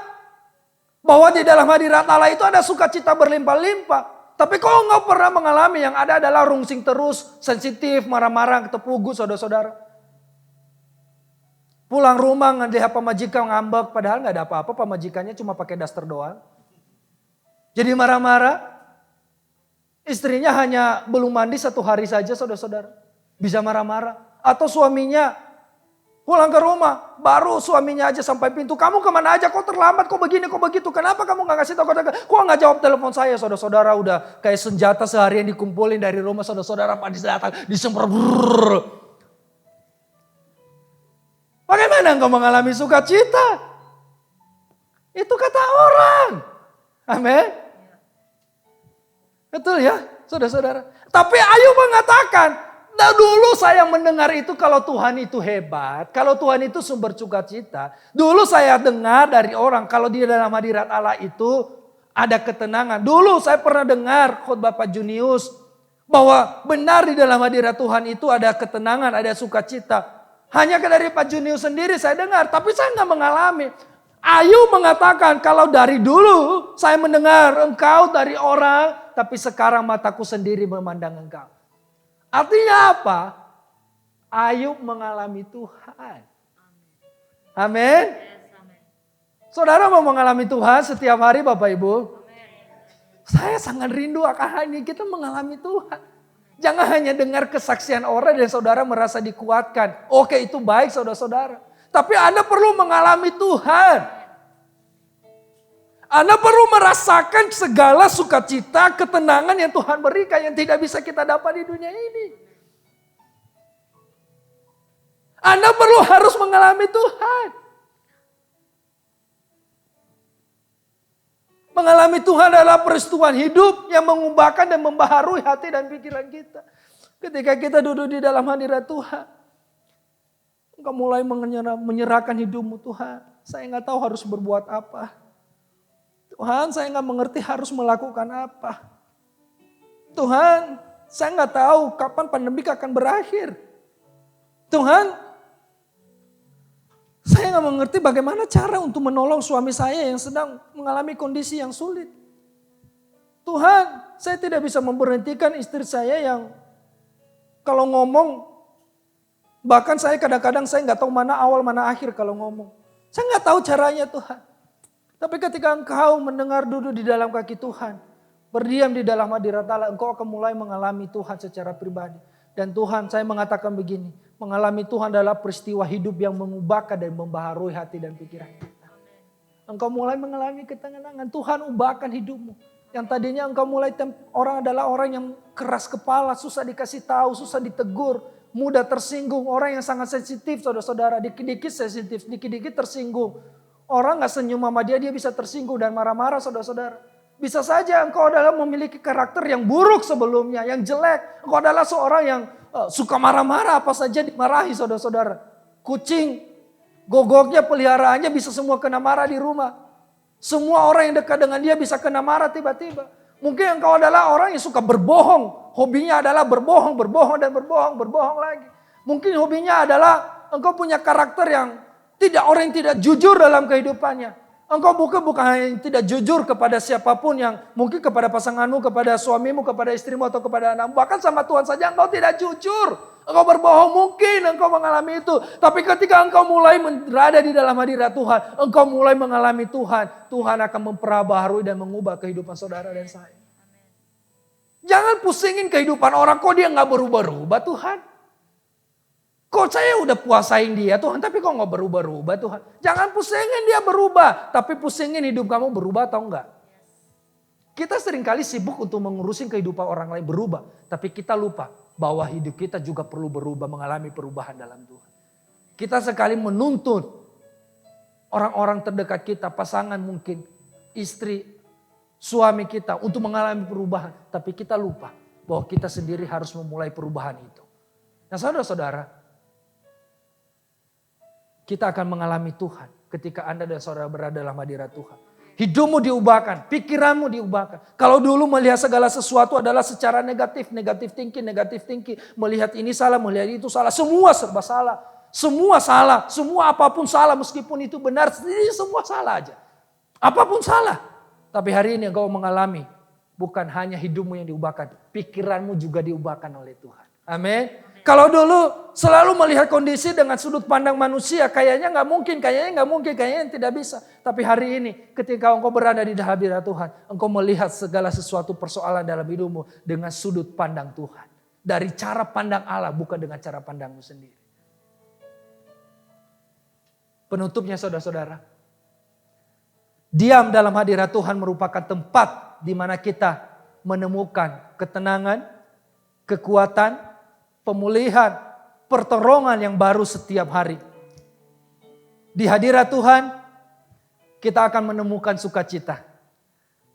bahwa di dalam hadirat Allah itu ada sukacita berlimpah-limpah. Tapi kalau engkau pernah mengalami yang ada adalah rungsing terus, sensitif, marah-marah, ketepugu saudara-saudara. Pulang rumah ngelihat pemajikan ngambek, padahal gak ada apa-apa, pemajikannya cuma pakai daster doang. Jadi marah-marah, istrinya hanya belum mandi 1 hari saja saudara-saudara. Bisa marah-marah. Atau suaminya pulang ke rumah, baru suaminya aja sampai pintu. Kamu kemana aja, kok terlambat, kok begini, kok begitu. Kenapa kamu gak ngasih tahu? Kok gak jawab telepon saya? Saudara-saudara udah kayak senjata seharian dikumpulin dari rumah. Saudara-saudara pada datang, disemprot. Bagaimana engkau mengalami sukacita? Itu kata orang. Amin. Betul ya saudara-saudara. Tapi Ayub mengatakan, nah dulu saya mendengar itu kalau Tuhan itu hebat, kalau Tuhan itu sumber sukacita. Dulu saya dengar dari orang kalau di dalam hadirat Allah itu ada ketenangan. Dulu saya pernah dengar khotbah Pak Junius bahwa benar di dalam hadirat Tuhan itu ada ketenangan, ada sukacita. Hanya dari Pak Junius sendiri saya dengar, tapi saya nggak mengalami. Ayub mengatakan kalau dari dulu saya mendengar engkau dari orang, tapi sekarang mataku sendiri memandang engkau. Artinya apa? Ayub mengalami Tuhan. Amin. Saudara mau mengalami Tuhan setiap hari Bapak Ibu? Saya sangat rindu akan hal ini, kita mengalami Tuhan. Jangan hanya dengar kesaksian orang dan saudara merasa dikuatkan. Oke, itu baik saudara-saudara. Tapi Anda perlu mengalami Tuhan. Anda perlu merasakan segala sukacita, ketenangan yang Tuhan berikan yang tidak bisa kita dapat di dunia ini. Anda perlu harus mengalami Tuhan. Mengalami Tuhan adalah peristiwa hidup yang mengubahkan dan membaharui hati dan pikiran kita. Ketika kita duduk di dalam hadirat Tuhan, engkau mulai menyerahkan hidupmu. Tuhan, saya nggak tahu harus berbuat apa. Tuhan, saya nggak mengerti harus melakukan apa. Tuhan, saya nggak tahu kapan pandemi akan berakhir. Tuhan, saya nggak mengerti bagaimana cara untuk menolong suami saya yang sedang mengalami kondisi yang sulit. Tuhan, saya tidak bisa memberhentikan istri saya yang kalau ngomong, bahkan saya kadang-kadang saya nggak tahu mana awal mana akhir kalau ngomong. Saya nggak tahu caranya Tuhan. Tapi ketika engkau mendengar duduk di dalam kaki Tuhan, berdiam di dalam hadirat Allah, engkau akan mulai mengalami Tuhan secara pribadi. Dan Tuhan, saya mengatakan begini, mengalami Tuhan adalah peristiwa hidup yang mengubahkan dan membaharui hati dan pikiran kita. Engkau mulai mengalami ketenangan, Tuhan ubahkan hidupmu. Yang tadinya engkau mulai orang adalah orang yang keras kepala, susah dikasih tahu, susah ditegur, mudah tersinggung. Orang yang sangat sensitif saudara-saudara, dikit-dikit sensitif, dikit-dikit tersinggung. Orang gak senyum sama dia bisa tersinggung dan marah-marah saudara-saudara. Bisa saja engkau adalah memiliki karakter yang buruk sebelumnya, yang jelek. Engkau adalah seorang yang suka marah-marah, apa saja dimarahi saudara-saudara. Kucing, gogoknya, peliharaannya bisa semua kena marah di rumah. Semua orang yang dekat dengan dia bisa kena marah tiba-tiba. Mungkin engkau adalah orang yang suka berbohong. Hobinya adalah berbohong, berbohong dan berbohong, berbohong lagi. Mungkin hobinya adalah engkau punya karakter yang orang yang tidak jujur dalam kehidupannya. Engkau bukan hanya tidak jujur kepada siapapun yang mungkin kepada pasanganmu, kepada suamimu, kepada istrimu atau kepada anakmu. Bahkan sama Tuhan saja engkau tidak jujur. Engkau berbohong, mungkin engkau mengalami itu. Tapi ketika engkau mulai berada di dalam hadirat Tuhan, engkau mulai mengalami Tuhan. Tuhan akan memperbaharui dan mengubah kehidupan saudara dan saya. Jangan pusingin kehidupan orang, kok dia gak berubah-ubah Tuhan. Kok saya udah puasain dia Tuhan, tapi kok gak berubah-ubah Tuhan. Jangan pusingin dia berubah, tapi pusingin hidup kamu berubah atau enggak. Kita seringkali sibuk untuk mengurusin kehidupan orang lain berubah. Tapi kita lupa bahwa hidup kita juga perlu berubah, mengalami perubahan dalam Tuhan. Kita sekali menuntut orang-orang terdekat kita, pasangan mungkin, istri, suami kita untuk mengalami perubahan. Tapi kita lupa bahwa kita sendiri harus memulai perubahan itu. Nah saudara-saudara, kita akan mengalami Tuhan ketika Anda dan saudara berada dalam hadirat Tuhan. Hidupmu diubahkan, pikiranmu diubahkan. Kalau dulu melihat segala sesuatu adalah secara negatif thinking. Melihat ini salah, melihat itu salah. Semua serba salah. Semua salah, semua apapun salah meskipun itu benar. Semua salah aja. Apapun salah. Tapi hari ini engkau mengalami bukan hanya hidupmu yang diubahkan. Pikiranmu juga diubahkan oleh Tuhan. Amin. Kalau dulu selalu melihat kondisi dengan sudut pandang manusia, kayaknya nggak mungkin, kayaknya tidak bisa. Tapi hari ini ketika engkau berada di hadirat Tuhan, engkau melihat segala sesuatu persoalan dalam hidupmu dengan sudut pandang Tuhan. Dari cara pandang Allah, bukan dengan cara pandangmu sendiri. Penutupnya saudara-saudara, diam dalam hadirat Tuhan merupakan tempat di mana kita menemukan ketenangan, kekuatan, pemulihan, pertolongan yang baru setiap hari. Di hadirat Tuhan, kita akan menemukan sukacita.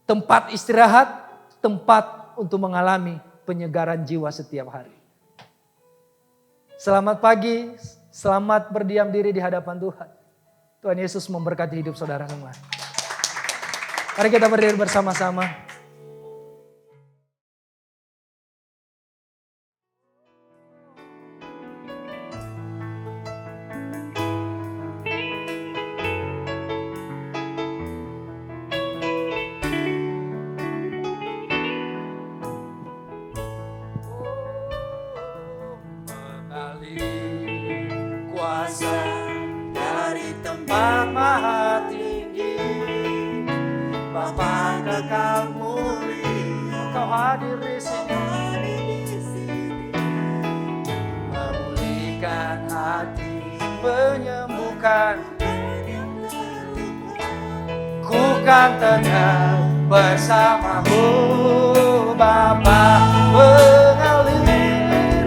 Tempat istirahat, tempat untuk mengalami penyegaran jiwa setiap hari. Selamat pagi, selamat berdiam diri di hadapan Tuhan. Tuhan Yesus memberkati hidup saudara semua. Mari kita berdiri bersama-sama. Kan tenang bersamamu Bapa,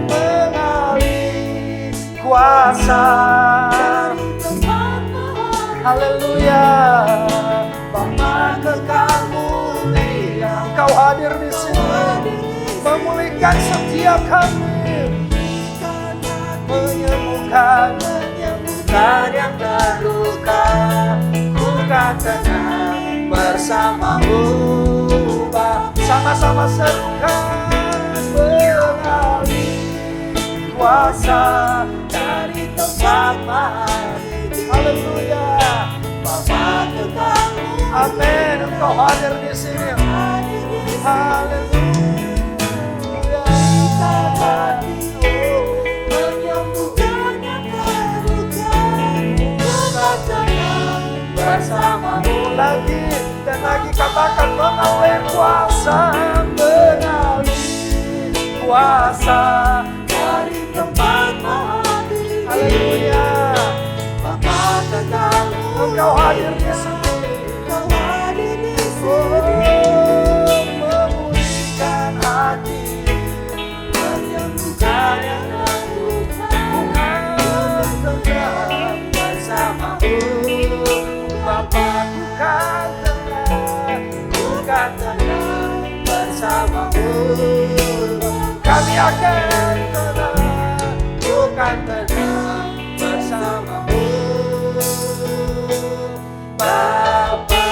mengalir kuasa. Haleluya, Bapa kekalmu hadir di sini, memulihkan setiap kami, menyembuhkan yang terluka. Ku kan tenang bersamamu, sama-sama serukan mengalami kuasa dari tempat mahal. Haleluya. Bapa Tuhanmu, amin. Engkau hadir di sini. Haleluya. Menyembuhkan yang terluka. Ku tenang bersamamu. Lagi dan lagi katakan mengalami kuasa, mengalami kuasa dari tempat mati. Haleluya. Bapa Tuhanmu, Engkau hadir di sini. Engkau hadir di sini. Memulihkan hati, menyembuhkan yang terluka. Bukan tenang bersamamu. Bapa bukan tenang bersamamu. Kami akan tenang, bukan tenang bersamamu. Bapa,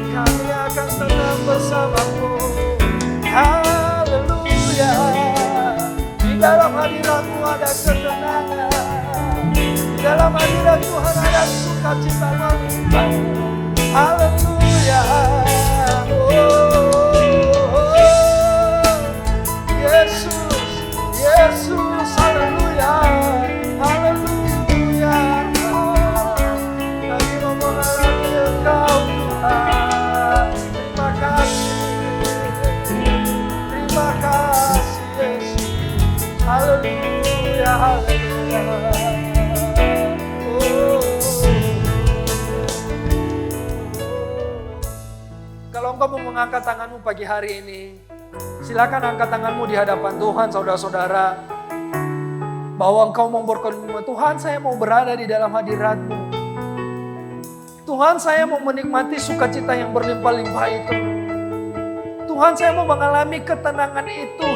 kami akan tenang bersamamu. Haleluya. Di dalam hadirat-Mu ada ketenangan. Di dalam hadirat Tuhan ada sukacita melimpah. Haleluya. Yesus, Yesus, haleluya, haleluya. Kami mau mengalami Engkau Tuhan. Terima kasih Yesus. Haleluya, haleluya. Kalau engkau mau mengangkat tanganmu pagi hari ini, silakan angkat tanganmu di hadapan Tuhan, saudara-saudara. Bahwa engkau mau berkomitmen, Tuhan saya mau berada di dalam hadirat-Mu. Tuhan saya mau menikmati sukacita yang berlimpah-limpah itu. Tuhan saya mau mengalami ketenangan itu.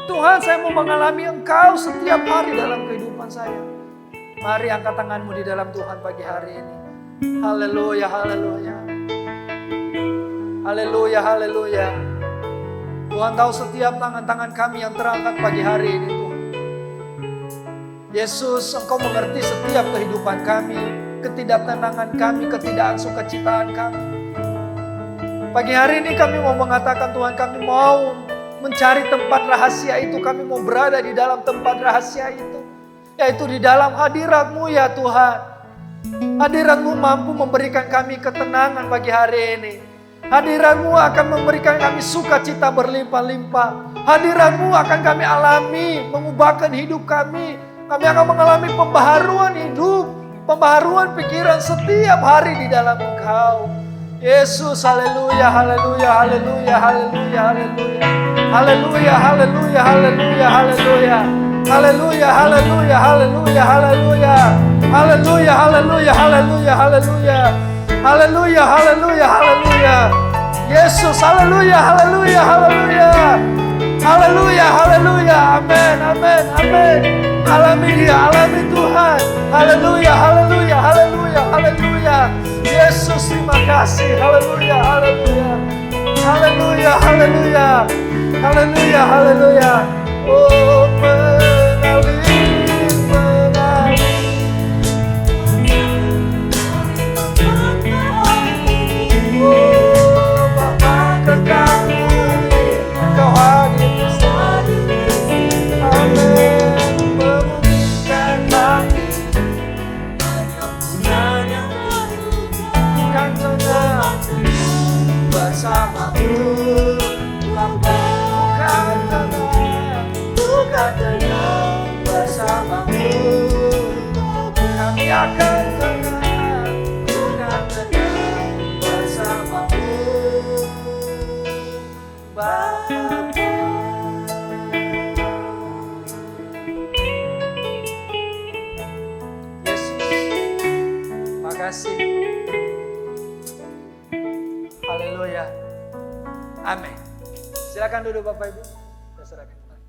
Tuhan saya mau mengalami Engkau setiap hari dalam kehidupan saya. Mari angkat tanganmu di dalam Tuhan pagi hari ini. Haleluya, haleluya. Haleluya, haleluya. Tuhan tahu setiap tangan-tangan kami yang terangkat pagi hari ini Tuhan. Yesus, Engkau mengerti setiap kehidupan kami, ketidaktenangan kami, ketidaksukacitaan kami. Pagi hari ini kami mau mengatakan Tuhan, kami mau mencari tempat rahasia itu, kami mau berada di dalam tempat rahasia itu, yaitu di dalam hadirat-Mu ya Tuhan. Hadirat-Mu mampu memberikan kami ketenangan pagi hari ini. Hadirat-Mu akan memberikan kami sukacita berlimpah-limpah. Hadirat-Mu akan kami alami, mengubahkan hidup kami. Kami akan mengalami pembaharuan hidup, pembaharuan pikiran setiap hari di dalam Engkau. Yesus, haleluya, haleluya, haleluya, haleluya, haleluya. Haleluya, haleluya, haleluya, haleluya. Haleluya, haleluya, haleluya, haleluya. Haleluya, haleluya, haleluya, haleluya. Haleluya, haleluya, haleluya. Yesus, haleluya, haleluya, haleluya. Haleluya, haleluya, amin, amin, amin. Alami dia, alami Tuhan. Haleluya, haleluya, haleluya, haleluya. Yesus, terima kasih. Haleluya, haleluya. Haleluya, haleluya. Haleluya, haleluya. Oh, mengalir, mengalir. Oh, Bapa kekal, Kau hadir di sini. Amin. Memulihkan hati, menyembuhkan yang terluka. Bukan tenang bersamamu, Bapa. Bukan tenang bersamamu. Kami akan tenang, bukan tenang bersamamu, Bapa. Ya. Amin. Silakan duduk Bapak Ibu. Saya serahkan kembali.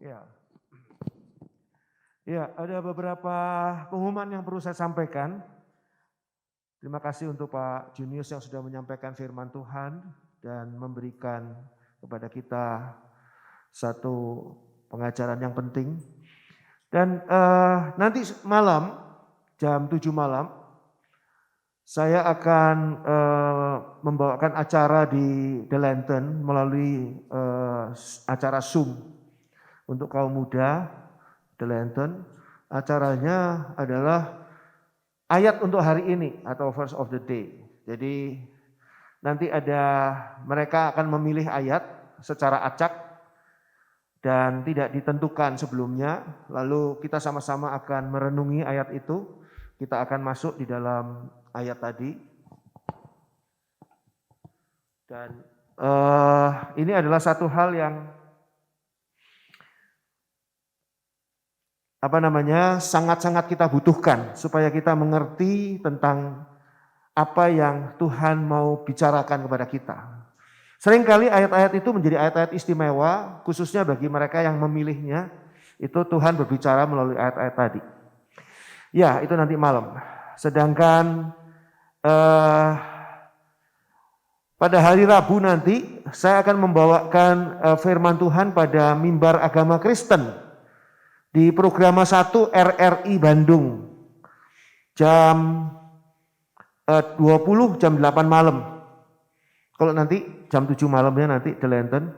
Ya. Ya, ada beberapa pengumuman yang perlu saya sampaikan. Terima kasih untuk Pak Junius yang sudah menyampaikan firman Tuhan dan memberikan kepada kita satu pengajaran yang penting. Dan nanti malam, jam 7 malam, saya akan membawakan acara di The Lantern melalui acara Zoom untuk kaum muda The Lantern. Acaranya adalah ayat untuk hari ini atau verse of the day. Jadi nanti mereka akan memilih ayat secara acak dan tidak ditentukan sebelumnya. Lalu kita sama-sama akan merenungi ayat itu. Kita akan masuk di dalam ayat tadi. Dan ini adalah satu hal yang sangat-sangat kita butuhkan supaya kita mengerti tentang apa yang Tuhan mau bicarakan kepada kita. Seringkali ayat-ayat itu menjadi ayat-ayat istimewa, khususnya bagi mereka yang memilihnya. Itu Tuhan berbicara melalui ayat-ayat tadi. Ya, itu nanti malam. Sedangkan pada hari Rabu nanti saya akan membawakan firman Tuhan pada mimbar agama Kristen di Programa 1 RRI Bandung jam 20 jam 8 malam. Kalau nanti jam 7 malamnya nanti The Lantern.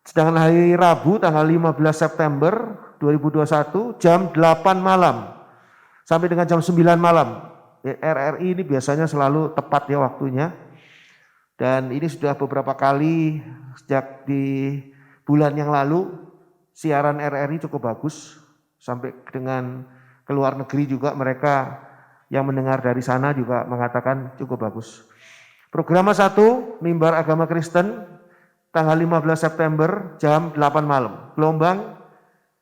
Sedangkan hari Rabu tanggal 15 September 2021 jam 8 malam sampai dengan jam 9 malam. RRI ini biasanya selalu tepat ya waktunya. Dan ini sudah beberapa kali sejak di bulan yang lalu siaran RRI cukup bagus. Sampai dengan ke luar negeri juga mereka yang mendengar dari sana juga mengatakan cukup bagus. Programa 1 Mimbar Agama Kristen tanggal 15 September jam 8 malam. Gelombang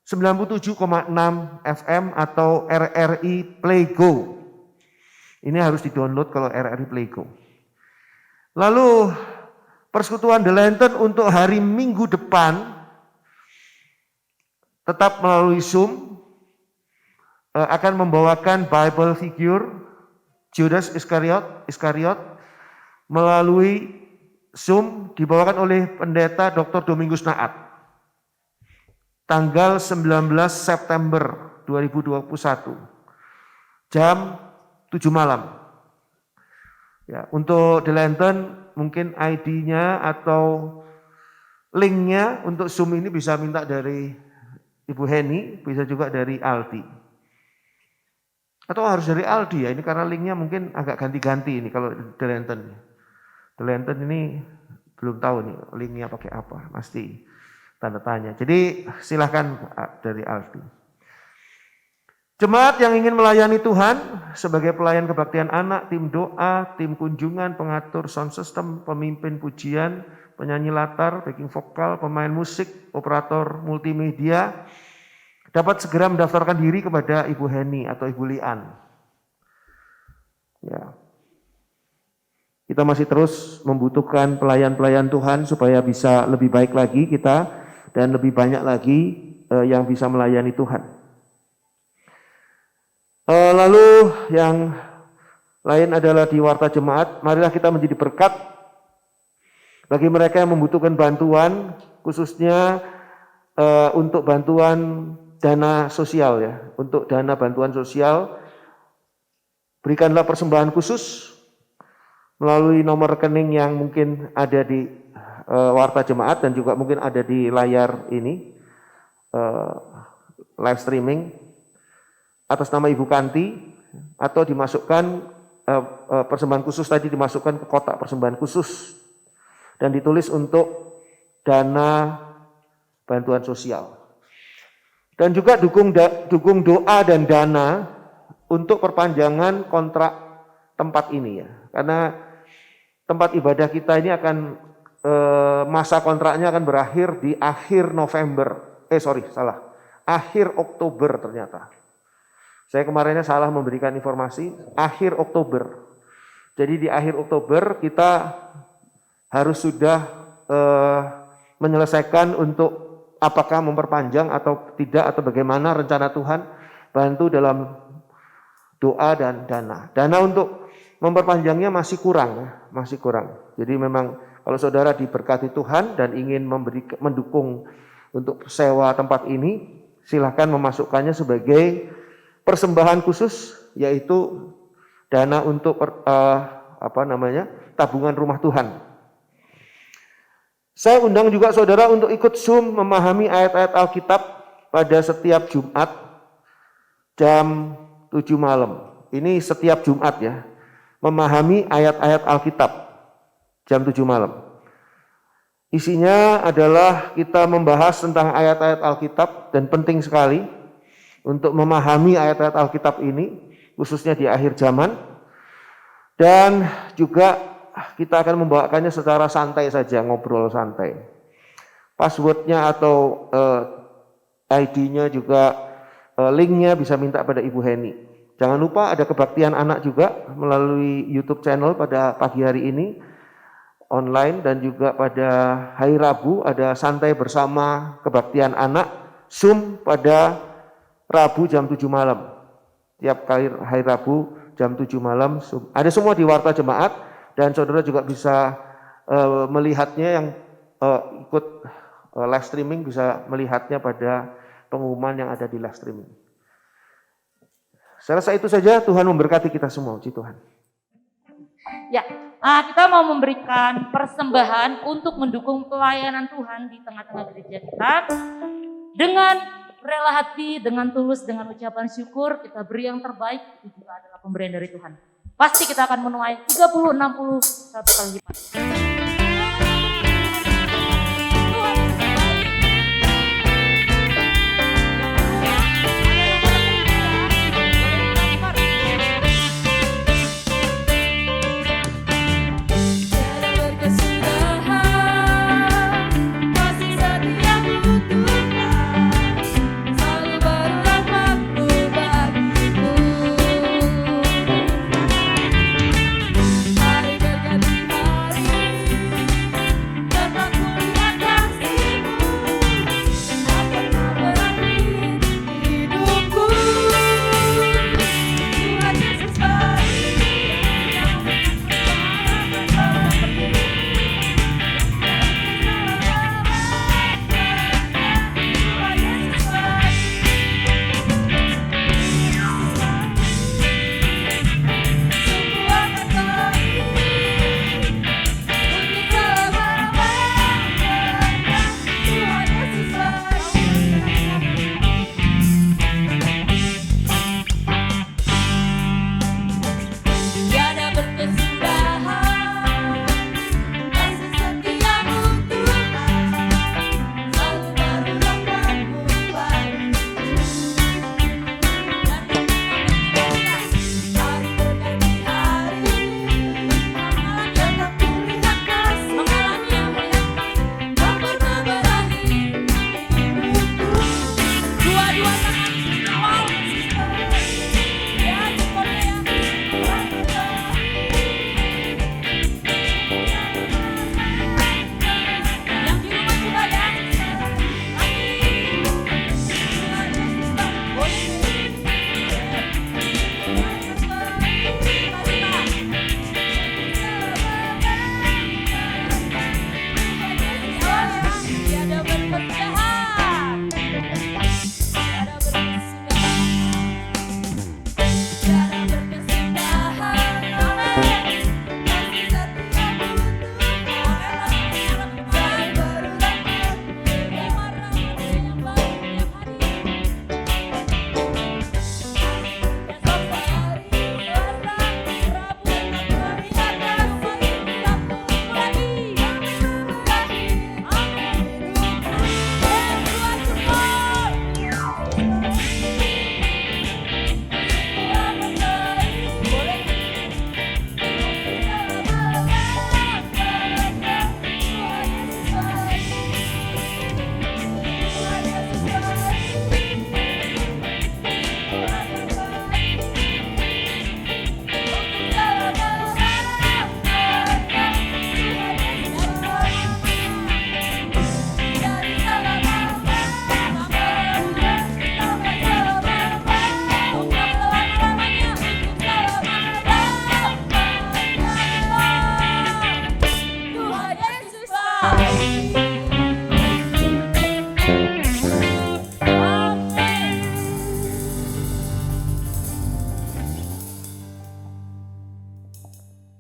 97,6 FM atau RRI Play Go. Ini harus di-download kalau RRI Play Go. Lalu persekutuan The Lantern untuk hari Minggu depan tetap melalui Zoom akan membawakan Bible figure Judas Iskariot melalui Zoom dibawakan oleh pendeta Dr. Domingus Naat. Tanggal 19 September 2021 jam 7 malam. Ya, untuk The Lantern mungkin ID-nya atau link-nya untuk Zoom ini bisa minta dari Ibu Heni, bisa juga dari Aldi. Atau harus dari Aldi ya, ini karena linknya mungkin agak ganti-ganti ini kalau The Lantern. The Lantern ini belum tahu nih linknya pakai apa, pasti tanda tanya. Jadi silahkan dari Aldi. Jemaat yang ingin melayani Tuhan sebagai pelayan kebaktian anak, tim doa, tim kunjungan, pengatur sound system, pemimpin pujian, penyanyi latar, backing vokal, pemain musik, operator multimedia, dapat segera mendaftarkan diri kepada Ibu Heni atau Ibu Lian. Ya. Kita masih terus membutuhkan pelayan-pelayan Tuhan supaya bisa lebih baik lagi kita dan lebih banyak lagi yang bisa melayani Tuhan. Lalu yang lain adalah di Warta Jemaat, marilah kita menjadi berkat bagi mereka yang membutuhkan bantuan, khususnya untuk bantuan dana sosial ya, untuk dana bantuan sosial, berikanlah persembahan khusus melalui nomor rekening yang mungkin ada di Warta Jemaat dan juga mungkin ada di layar ini, live streaming, atas nama Ibu Kanti, atau dimasukkan persembahan khusus tadi dimasukkan ke kotak persembahan khusus dan ditulis untuk dana bantuan sosial. Dan juga dukung doa dan dana untuk perpanjangan kontrak tempat ini ya. Karena tempat ibadah kita ini akan masa kontraknya akan berakhir di akhir akhir Oktober ternyata. Saya kemarinnya salah memberikan informasi, akhir Oktober. Jadi di akhir Oktober kita harus sudah menyelesaikan untuk apakah memperpanjang atau tidak, atau bagaimana rencana Tuhan, bantu dalam doa dan dana. Dana untuk memperpanjangnya masih kurang. Jadi memang kalau saudara diberkati Tuhan dan ingin mendukung untuk sewa tempat ini, silahkan memasukkannya sebagai persembahan khusus, yaitu dana untuk tabungan rumah Tuhan. Saya undang juga saudara untuk ikut Zoom memahami ayat-ayat Alkitab pada setiap Jumat jam 7 malam. Ini setiap Jumat ya, memahami ayat-ayat Alkitab jam 7 malam. Isinya adalah kita membahas tentang ayat-ayat Alkitab, dan penting sekali untuk memahami ayat-ayat Alkitab ini, khususnya di akhir zaman. Dan juga kita akan membawakannya secara santai saja, ngobrol santai. Passwordnya atau ID-nya juga, linknya bisa minta pada Ibu Heni. Jangan lupa ada kebaktian anak juga melalui YouTube channel pada pagi hari ini, online, dan juga pada hari Rabu ada santai bersama kebaktian anak, Zoom pada Rabu jam 7 malam. Tiap kali hari Rabu jam 7 malam, Zoom. Ada semua di Warta Jemaat, dan saudara juga bisa melihatnya yang ikut live streaming, bisa melihatnya pada pengumuman yang ada di live streaming. Saya rasa itu saja. Tuhan memberkati kita semua. Puji Tuhan. Ya, kita mau memberikan persembahan untuk mendukung pelayanan Tuhan di tengah-tengah gereja kita. Dengan rela hati, dengan tulus, dengan ucapan syukur, kita beri yang terbaik. Itu juga adalah pemberian dari Tuhan. Pasti kita akan menuai 30, 60, 100 kali lipat. Hari berganti hari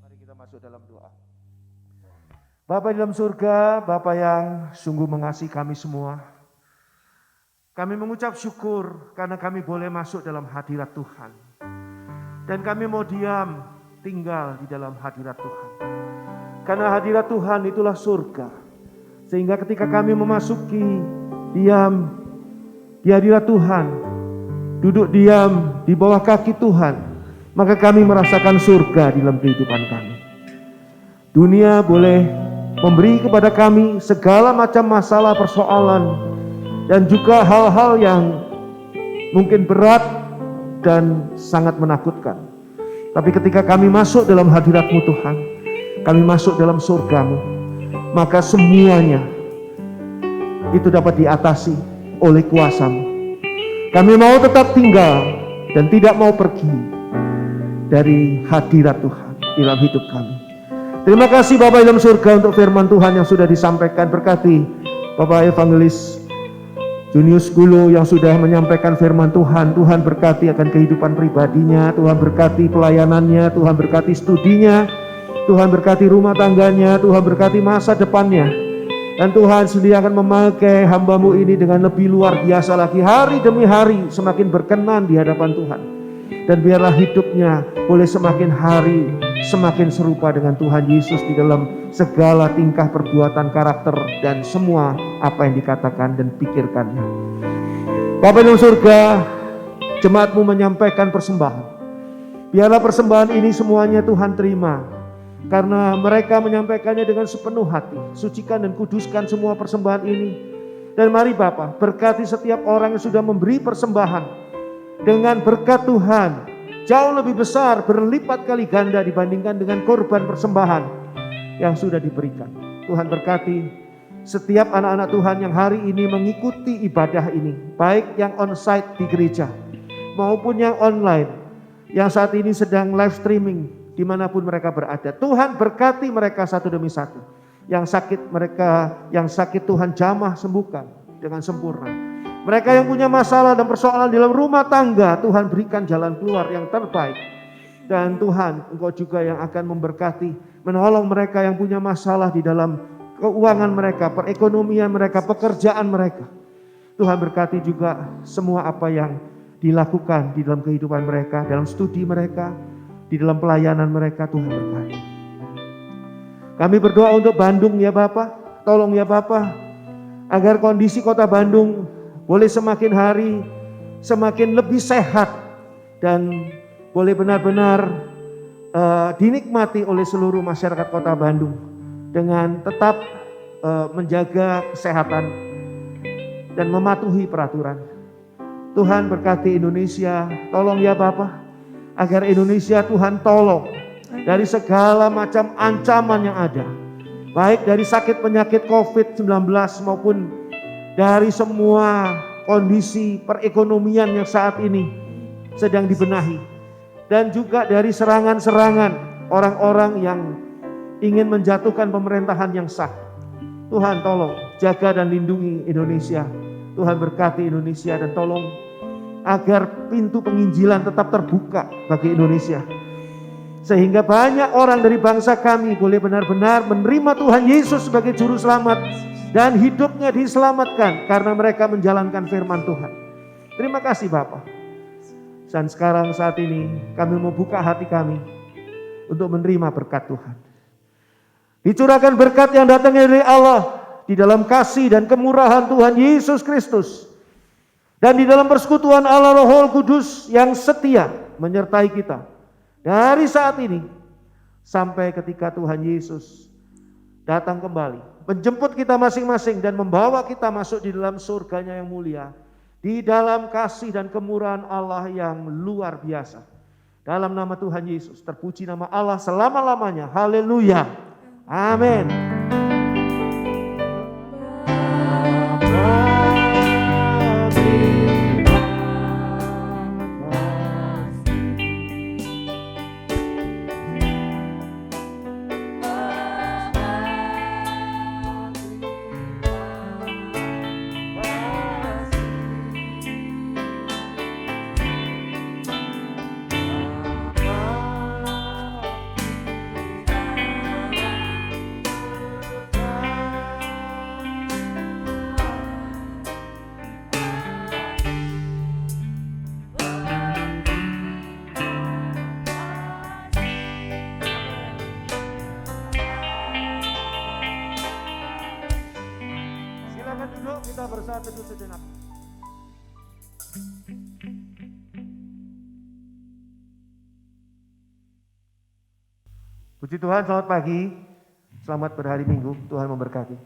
Mari kita masuk dalam doa. Bapa di dalam surga, Bapa yang sungguh mengasihi kami semua. Kami mengucap syukur karena kami boleh masuk dalam hadirat Tuhan. Dan kami mau diam, tinggal di dalam hadirat Tuhan. Karena hadirat Tuhan itulah surga. Sehingga ketika kami memasuki diam di hadirat Tuhan, duduk diam di bawah kaki Tuhan, maka kami merasakan surga di dalam kehidupan kami. Dunia boleh memberi kepada kami segala macam masalah, persoalan, dan juga hal-hal yang mungkin berat dan sangat menakutkan. Tapi ketika kami masuk dalam hadirat-Mu Tuhan, kami masuk dalam surga-Mu, maka semuanya itu dapat diatasi oleh kuasa-Mu. Kami mau tetap tinggal dan tidak mau pergi dari hadirat Tuhan dalam hidup kami. Terima kasih Bapak dalam surga untuk firman Tuhan yang sudah disampaikan. Berkati Bapak Evangelis Junius Gulo yang sudah menyampaikan firman Tuhan. Tuhan berkati akan kehidupan pribadinya, Tuhan berkati pelayanannya, Tuhan berkati studinya, Tuhan berkati rumah tangganya, Tuhan berkati masa depannya. Dan Tuhan sendiri akan memakai hamba-Mu ini dengan lebih luar biasa lagi, hari demi hari semakin berkenan di hadapan Tuhan. Dan biarlah hidupnya boleh semakin hari semakin serupa dengan Tuhan Yesus di dalam segala tingkah, perbuatan, karakter, dan semua apa yang dikatakan dan pikirkannya. Bapa di surga, jemaat-Mu menyampaikan persembahan. Biarlah persembahan ini semuanya Tuhan terima, karena mereka menyampaikannya dengan sepenuh hati. Sucikan dan kuduskan semua persembahan ini. Dan mari Bapa, berkati setiap orang yang sudah memberi persembahan dengan berkat Tuhan jauh lebih besar, berlipat kali ganda dibandingkan dengan korban persembahan yang sudah diberikan. Tuhan berkati setiap anak-anak Tuhan yang hari ini mengikuti ibadah ini, baik yang on-site di gereja maupun yang online, yang saat ini sedang live streaming dimanapun mereka berada. Tuhan berkati mereka satu demi satu. Yang sakit Tuhan jamah sembuhkan dengan sempurna. Mereka yang punya masalah dan persoalan di dalam rumah tangga, Tuhan berikan jalan keluar yang terbaik. Dan Tuhan, Engkau juga yang akan memberkati, menolong mereka yang punya masalah di dalam keuangan mereka, perekonomian mereka, pekerjaan mereka. Tuhan berkati juga semua apa yang dilakukan di dalam kehidupan mereka, dalam studi mereka, di dalam pelayanan mereka. Tuhan berkati. Kami berdoa untuk Bandung ya Bapak, tolong ya Bapak, agar kondisi kota Bandung boleh semakin hari semakin lebih sehat dan boleh benar-benar dinikmati oleh seluruh masyarakat kota Bandung dengan tetap menjaga kesehatan dan mematuhi peraturan. Tuhan berkati Indonesia, tolong ya Bapak, agar Indonesia Tuhan tolong dari segala macam ancaman yang ada, baik dari sakit penyakit COVID-19 maupun dari semua kondisi perekonomian yang saat ini sedang dibenahi. Dan juga dari serangan-serangan orang-orang yang ingin menjatuhkan pemerintahan yang sah. Tuhan tolong jaga dan lindungi Indonesia. Tuhan berkati Indonesia dan tolong agar pintu penginjilan tetap terbuka bagi Indonesia. Sehingga banyak orang dari bangsa kami boleh benar-benar menerima Tuhan Yesus sebagai juru selamat. Dan hidupnya diselamatkan karena mereka menjalankan firman Tuhan. Terima kasih Bapak. Dan sekarang saat ini kami membuka hati kami untuk menerima berkat Tuhan. Dicurahkan berkat yang datangnya dari Allah di dalam kasih dan kemurahan Tuhan Yesus Kristus. Dan di dalam persekutuan Allah Roh Kudus yang setia menyertai kita. Dari saat ini sampai ketika Tuhan Yesus datang kembali. Menjemput kita masing-masing dan membawa kita masuk di dalam surganya yang mulia. Di dalam kasih dan kemurahan Allah yang luar biasa. Dalam nama Tuhan Yesus, terpuji nama Allah selama-lamanya. Haleluya. Amin. silakan duduk, kita bersatu teduh sejenak. Puji Tuhan, selamat pagi. Selamat berhari Minggu, Tuhan memberkati.